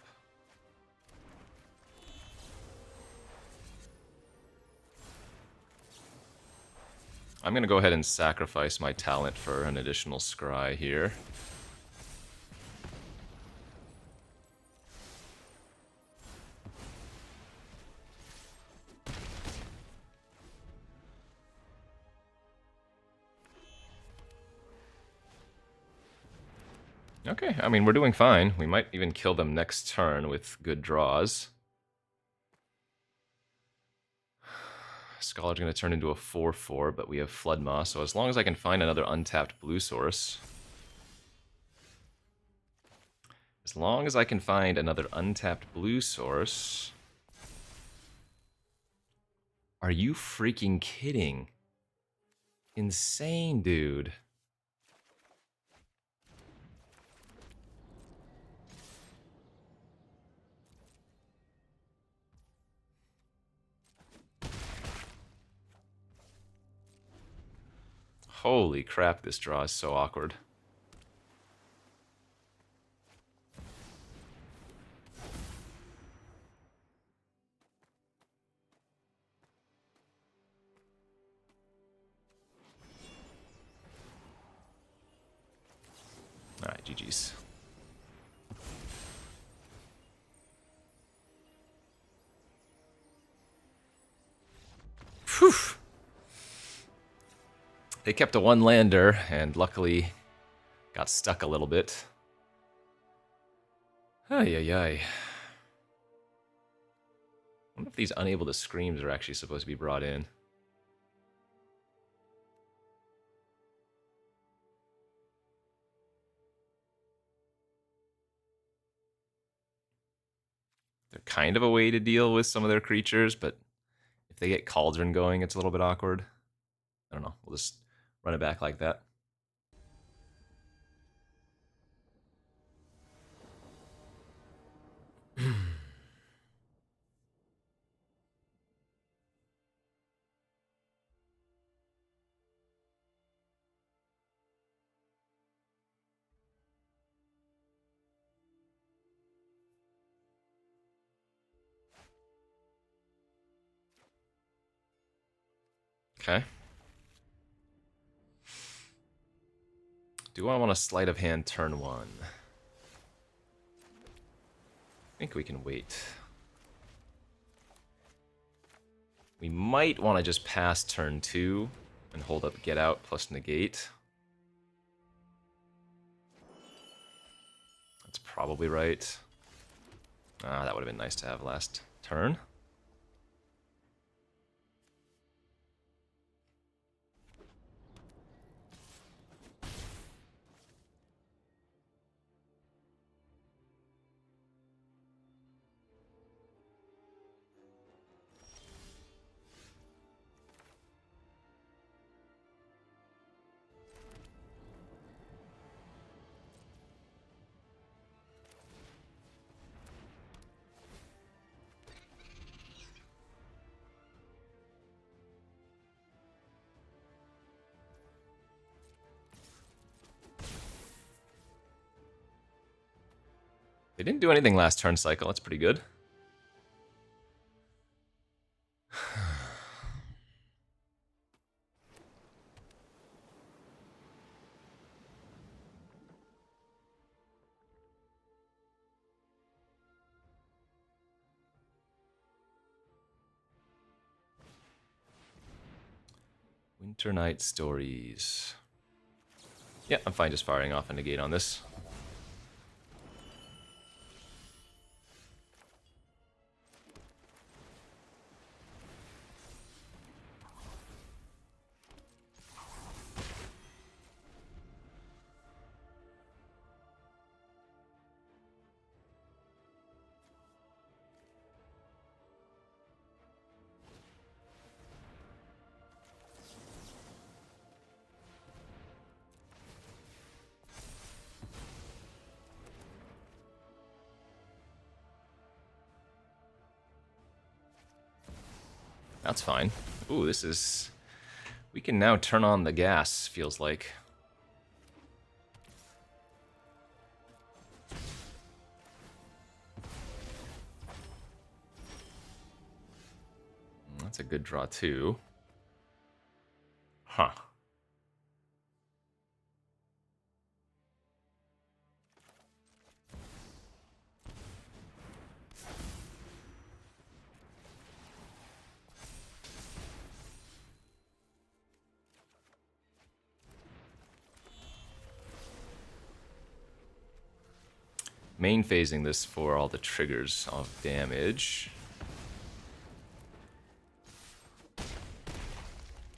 I'm going to go ahead and sacrifice my talent for an additional scry here. Okay, I mean, we're doing fine. We might even kill them next turn with good draws. Scholar's going to turn into a 4/4, but we have Flood Moss, so as long as I can find another untapped blue source... As long as I can find another untapped blue source... Are you freaking kidding? Insane, dude. Holy crap, this draw is so awkward. Alright, GG's. Phew! They kept a one-lander, and luckily got stuck a little bit. Ay, ay, ay. I wonder if these unable to screams are actually supposed to be brought in. They're kind of a way to deal with some of their creatures, but if they get Cauldron going, it's a little bit awkward. I don't know. We'll just run it back like that. Okay. Do I want a sleight of hand turn 1? I think we can wait. We might want to just pass turn 2 and hold up get out plus negate. That's probably right. Ah, that would have been nice to have last turn. They didn't do anything last turn cycle. That's pretty good. Winter Night Stories. Yeah, I'm fine just firing off a negate on this. That's fine. Ooh, this is... We can now turn on the gas, feels like. That's a good draw, too. Huh. Main phasing this for all the triggers of damage.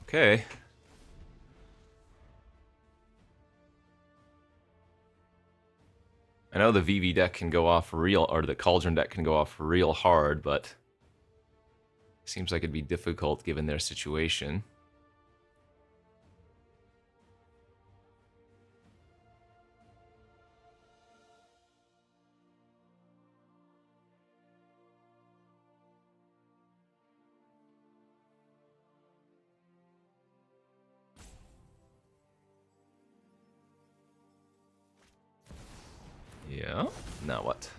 Okay. I know the Vivi deck can go off real, or the Cauldron deck can go off real hard, but seems like it'd be difficult given their situation. Yeah, now what?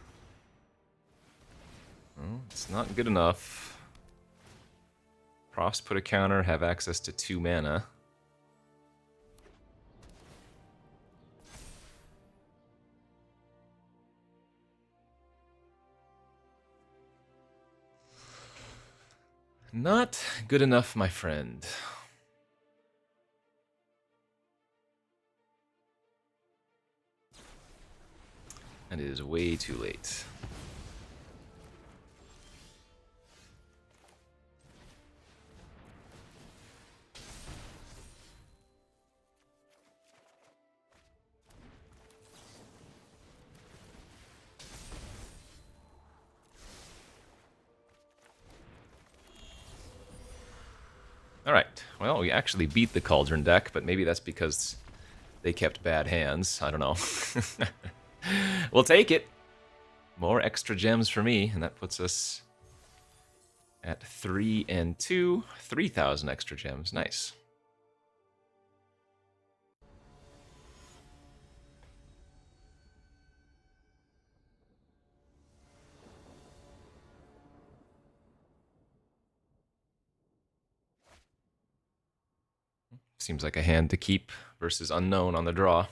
Well, it's not good enough. Profs put a counter, have access to 2 mana. Not good enough, my friend. And it is way too late. Alright, well, we actually beat the Cauldron deck, but maybe that's because they kept bad hands. I don't know. We'll take it. More extra gems for me, and that puts us at 3 and 2. 3,000 extra gems. Nice. Seems like a hand to keep versus unknown on the draw.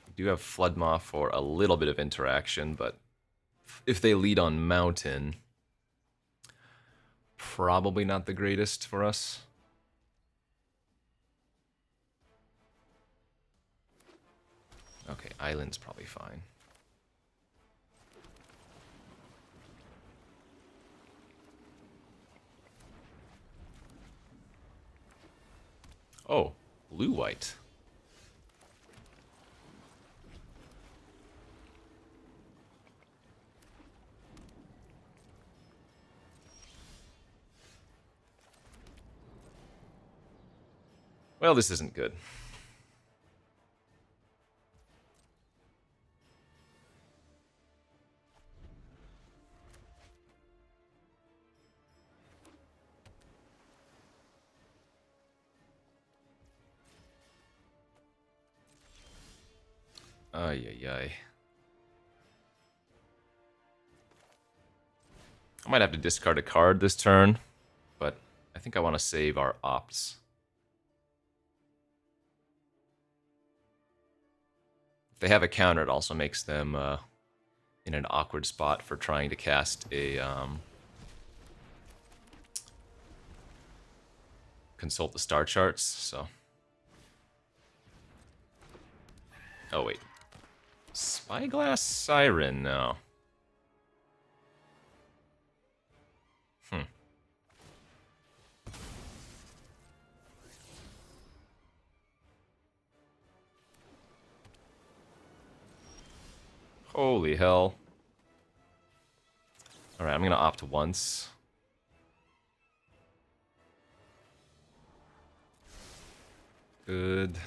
We do have Floodmaw for a little bit of interaction, but if they lead on Mountain, probably not the greatest for us. Okay, Island's probably fine. Oh, blue-white. Well, this isn't good. Ay, ay, ay. I might have to discard a card this turn, but I think I want to save our opts. If they have a counter, it also makes them in an awkward spot for trying to cast a consult the star charts, so. Oh, wait. Spyglass Siren now. Holy hell. Alright, I'm gonna opt once. Good.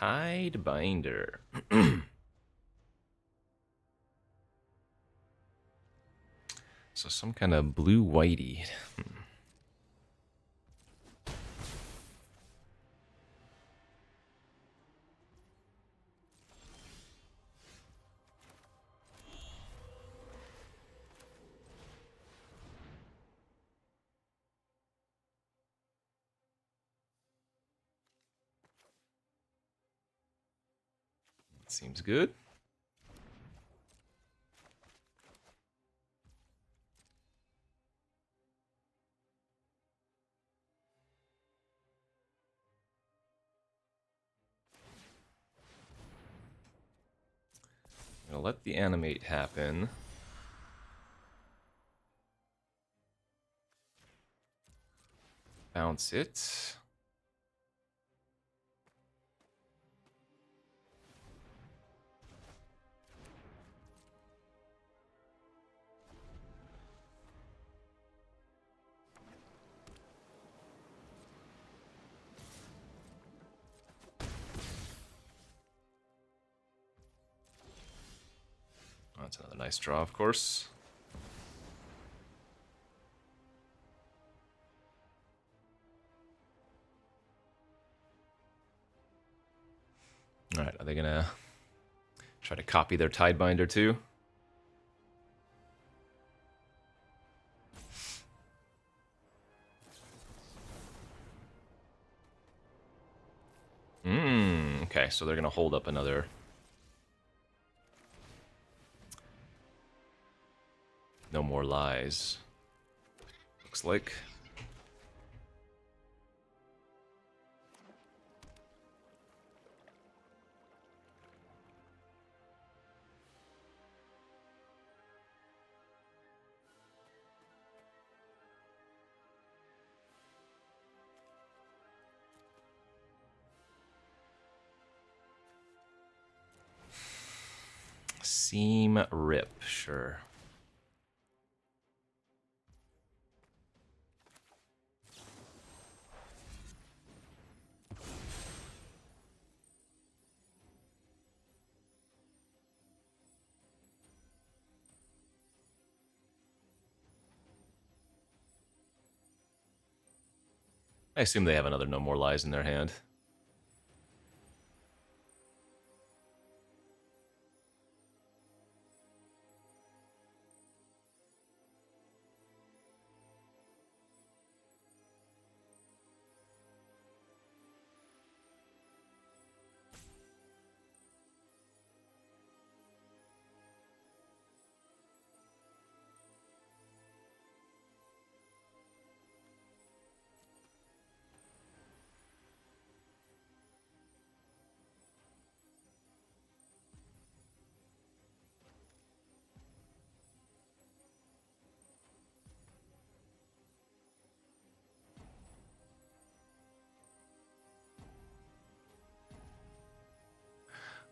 Tidebinder. So some kind of blue whitey. Seems good. I'm gonna let the animate happen. Bounce it. Oh, that's another nice draw, of course. Alright, are they gonna try to copy their Tidebinder too? Okay, so they're gonna hold up another. No more lies. Looks like. Seam rip, sure. I assume they have another No More Lies in their hand.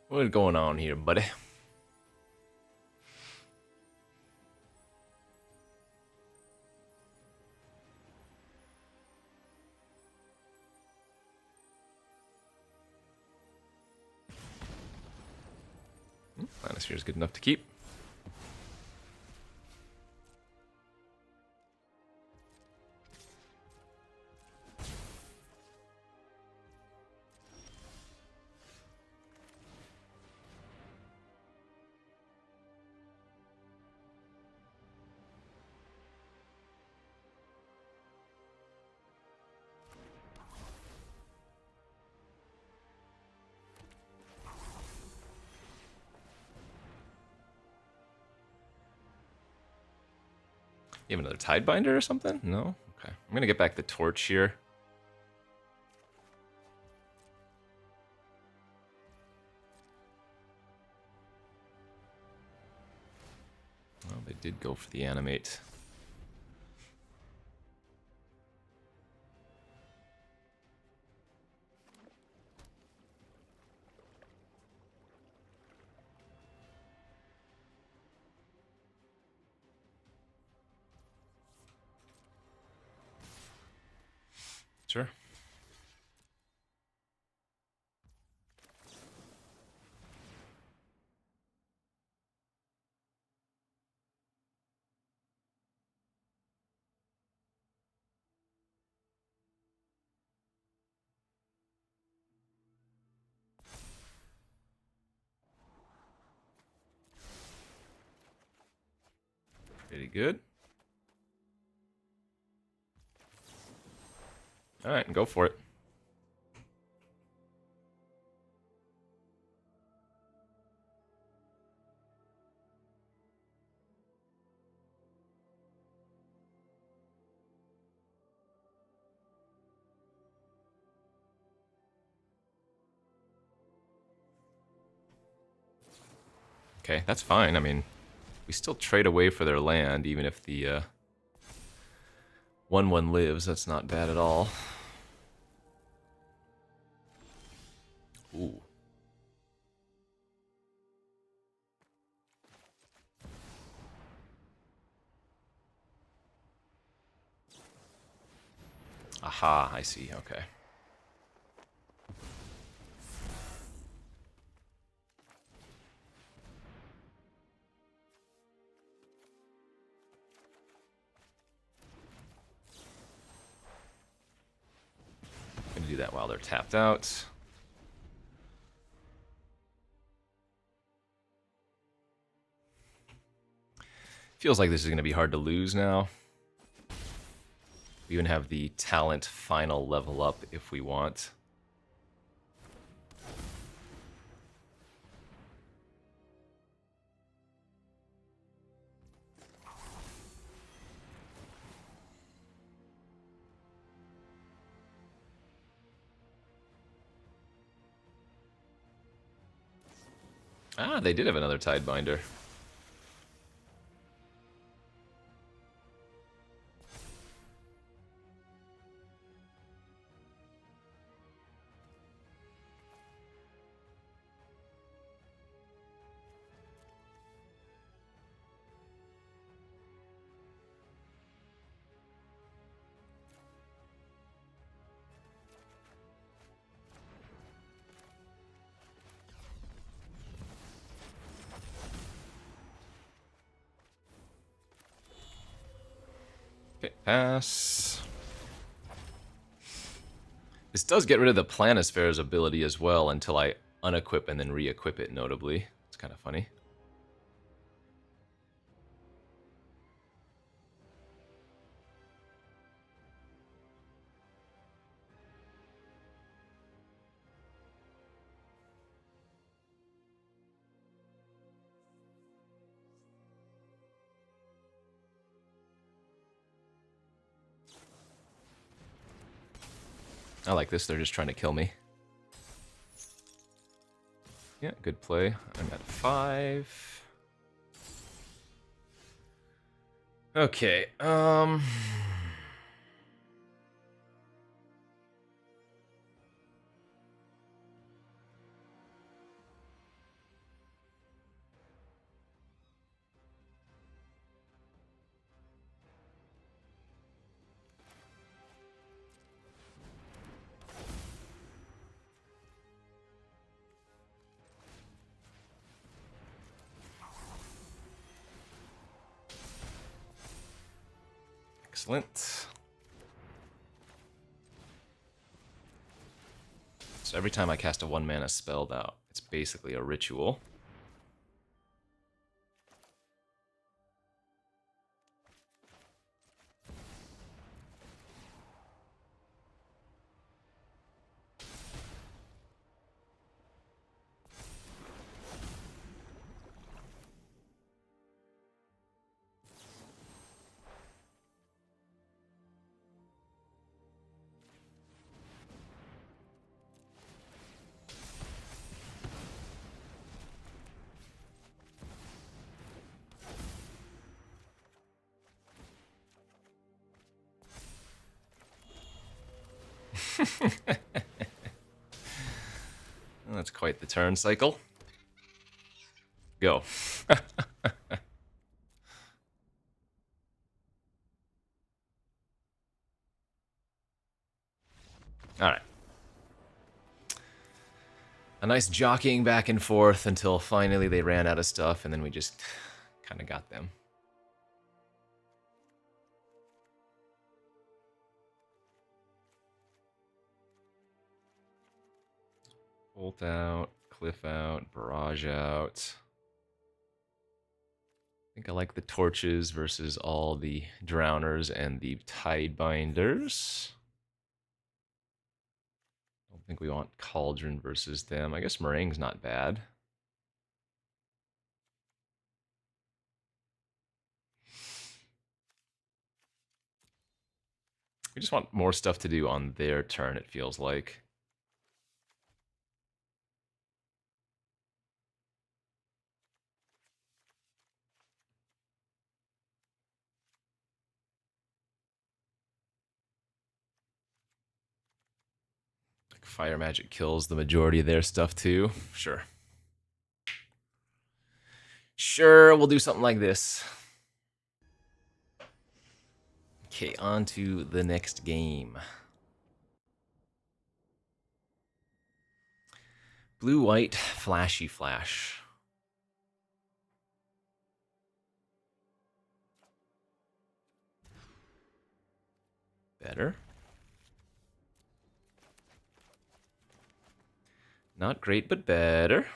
What's going on here, buddy? Planisphere is good enough to keep. You have another Tidebinder or something? No? Okay. I'm going to get back the torch here. Well, they did go for the animate. Sure. Pretty good. All right, go for it. Okay, that's fine. I mean, we still trade away for their land, even if the 1/1 lives. That's not bad at all. Ooh. Aha, I see. Okay. Gonna do that while they're tapped out. Feels like this is gonna be hard to lose now. We even have the talent final level up if we want. Ah, they did have another Tidebinder. Okay, pass. This does get rid of the Planisphere's ability as well until I unequip and then re-equip it, notably. It's kind of funny. I like this, they're just trying to kill me. Yeah, good play. I'm at 5. Okay, excellent. So every time I cast a 1-mana spell now, it's basically a ritual. Well, that's quite the turn cycle. Go. Alright. A nice jockeying back and forth until finally they ran out of stuff, and then we just kind of got them. Bolt out, cliff out, barrage out. I think I like the torches versus all the drowners and the tidebinders. I don't think we want cauldron versus them. I guess meringue's not bad. We just want more stuff to do on their turn, it feels like. Like fire magic kills the majority of their stuff too. Sure. Sure, we'll do something like this. Okay, on to the next game. Blue-white, flashy flash. Better. Not great, but better.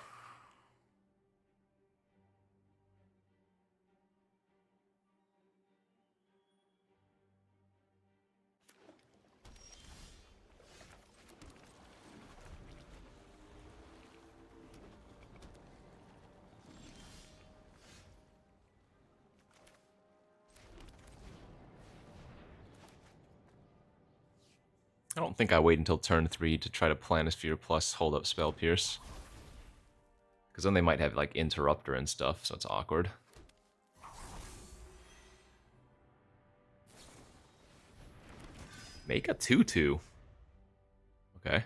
I don't think I wait until turn 3 to try to Planisphere plus hold up Spell Pierce. Because then they might have like Interrupter and stuff, so it's awkward. Make a 2/2. Okay.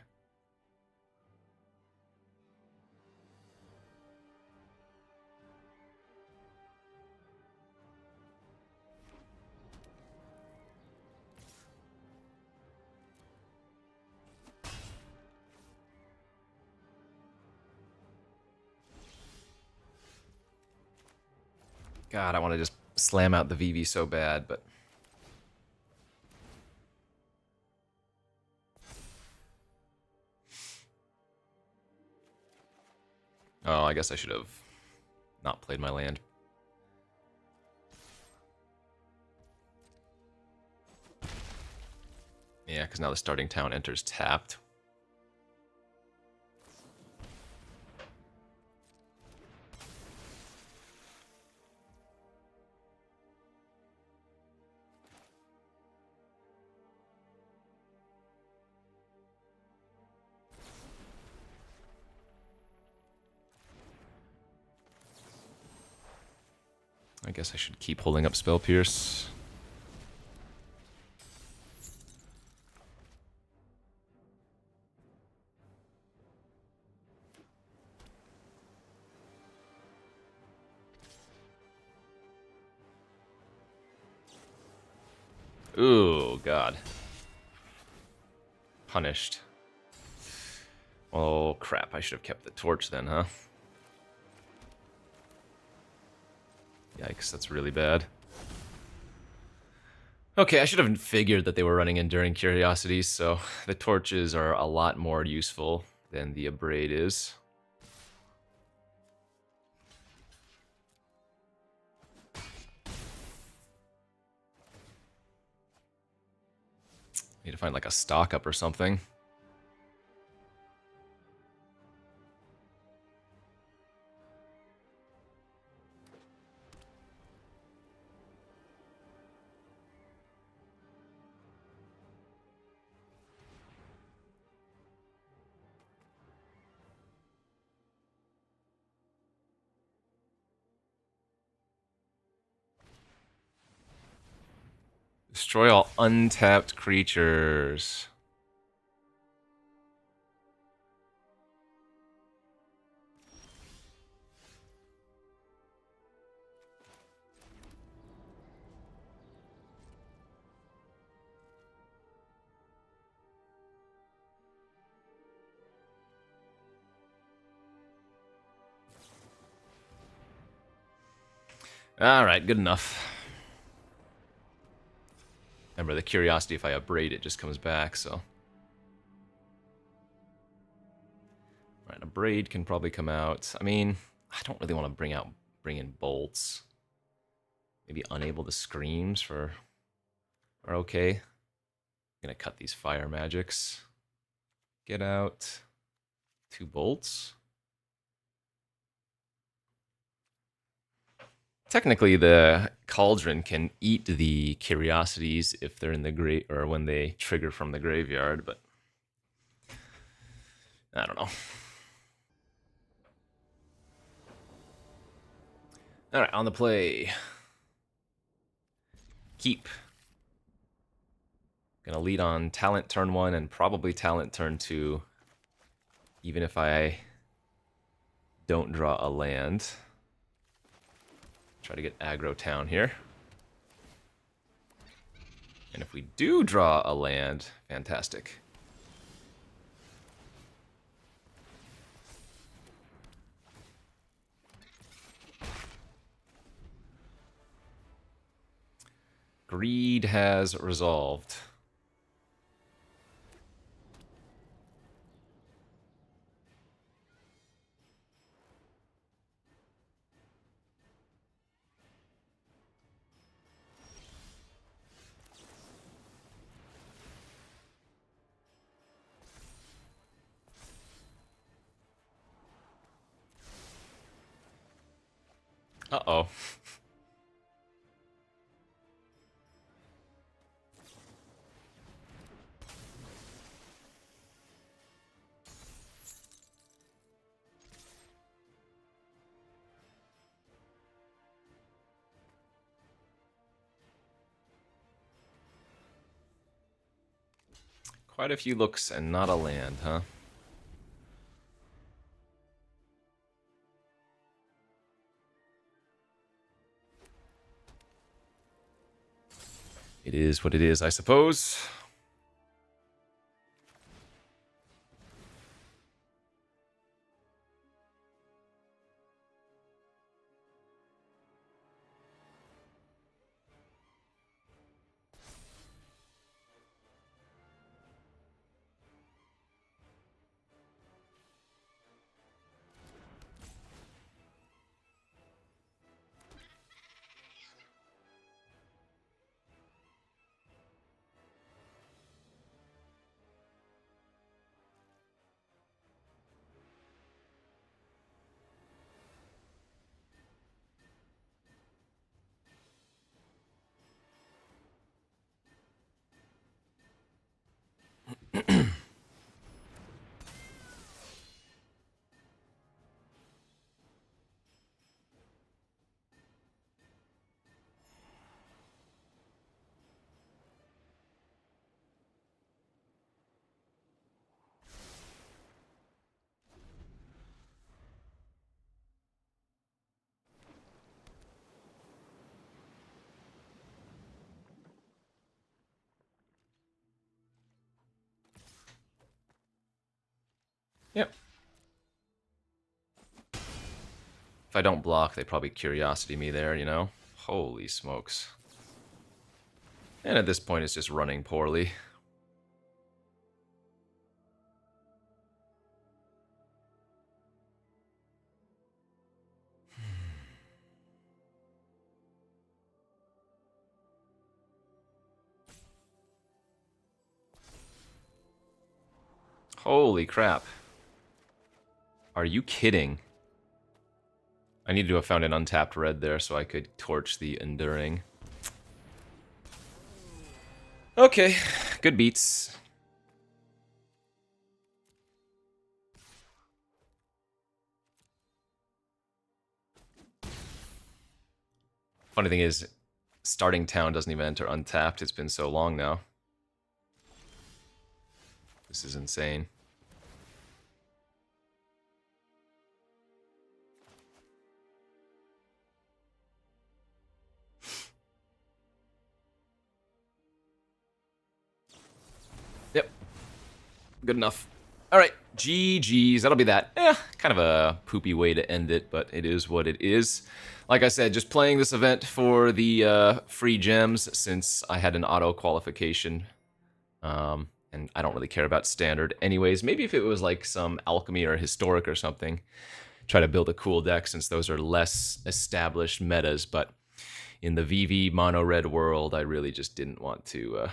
God, I want to just slam out the Vivi so bad, but... Oh, I guess I should have not played my land. Yeah, because now the starting town enters tapped. I guess I should keep holding up Spell Pierce. Ooh, God. Punished. Oh, crap. I should have kept the torch then, huh? Yikes, that's really bad. Okay, I should have figured that they were running Enduring Curiosities, so the torches are a lot more useful than the Abrade is. Need to find like a stock up or something. Destroy all untapped creatures. Alright, good enough. Remember, the curiosity, if I upbraid it, just comes back, so. Alright, a braid can probably come out. I mean, I don't really want to bring in bolts. Maybe unable to screams are okay. I'm gonna cut these fire magics. Get out 2 bolts. Technically, the cauldron can eat the curiosities if they're in the grave or when they trigger from the graveyard, but I don't know. All right, on the play. Keep. Gonna lead on talent turn 1 and probably talent turn 2, even if I don't draw a land. Try to get aggro town here. And if we do draw a land, fantastic. Greed has resolved. Uh-oh. Quite a few looks and not a land, huh? It is what it is, I suppose. Yep. If I don't block, they probably curiosity me there, you know? Holy smokes. And at this point, it's just running poorly. Holy crap. Are you kidding? I needed to have found an untapped red there so I could torch the Enduring. Okay, good beats. Funny thing is, starting town doesn't even enter untapped. It's been so long now. This is insane. Yep. Good enough. All right, GG's. That'll be that. Kind of a poopy way to end it, but it is what it is. Like I said, just playing this event for the free gems since I had an auto qualification. And I don't really care about standard anyways. Maybe if it was like some alchemy or historic or something, try to build a cool deck since those are less established metas. But in the VV mono red world, I really just didn't want to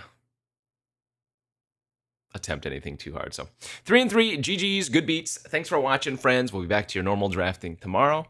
attempt anything too hard. So 3-3, GG's, good beats. Thanks for watching, friends. We'll be back to your normal drafting tomorrow.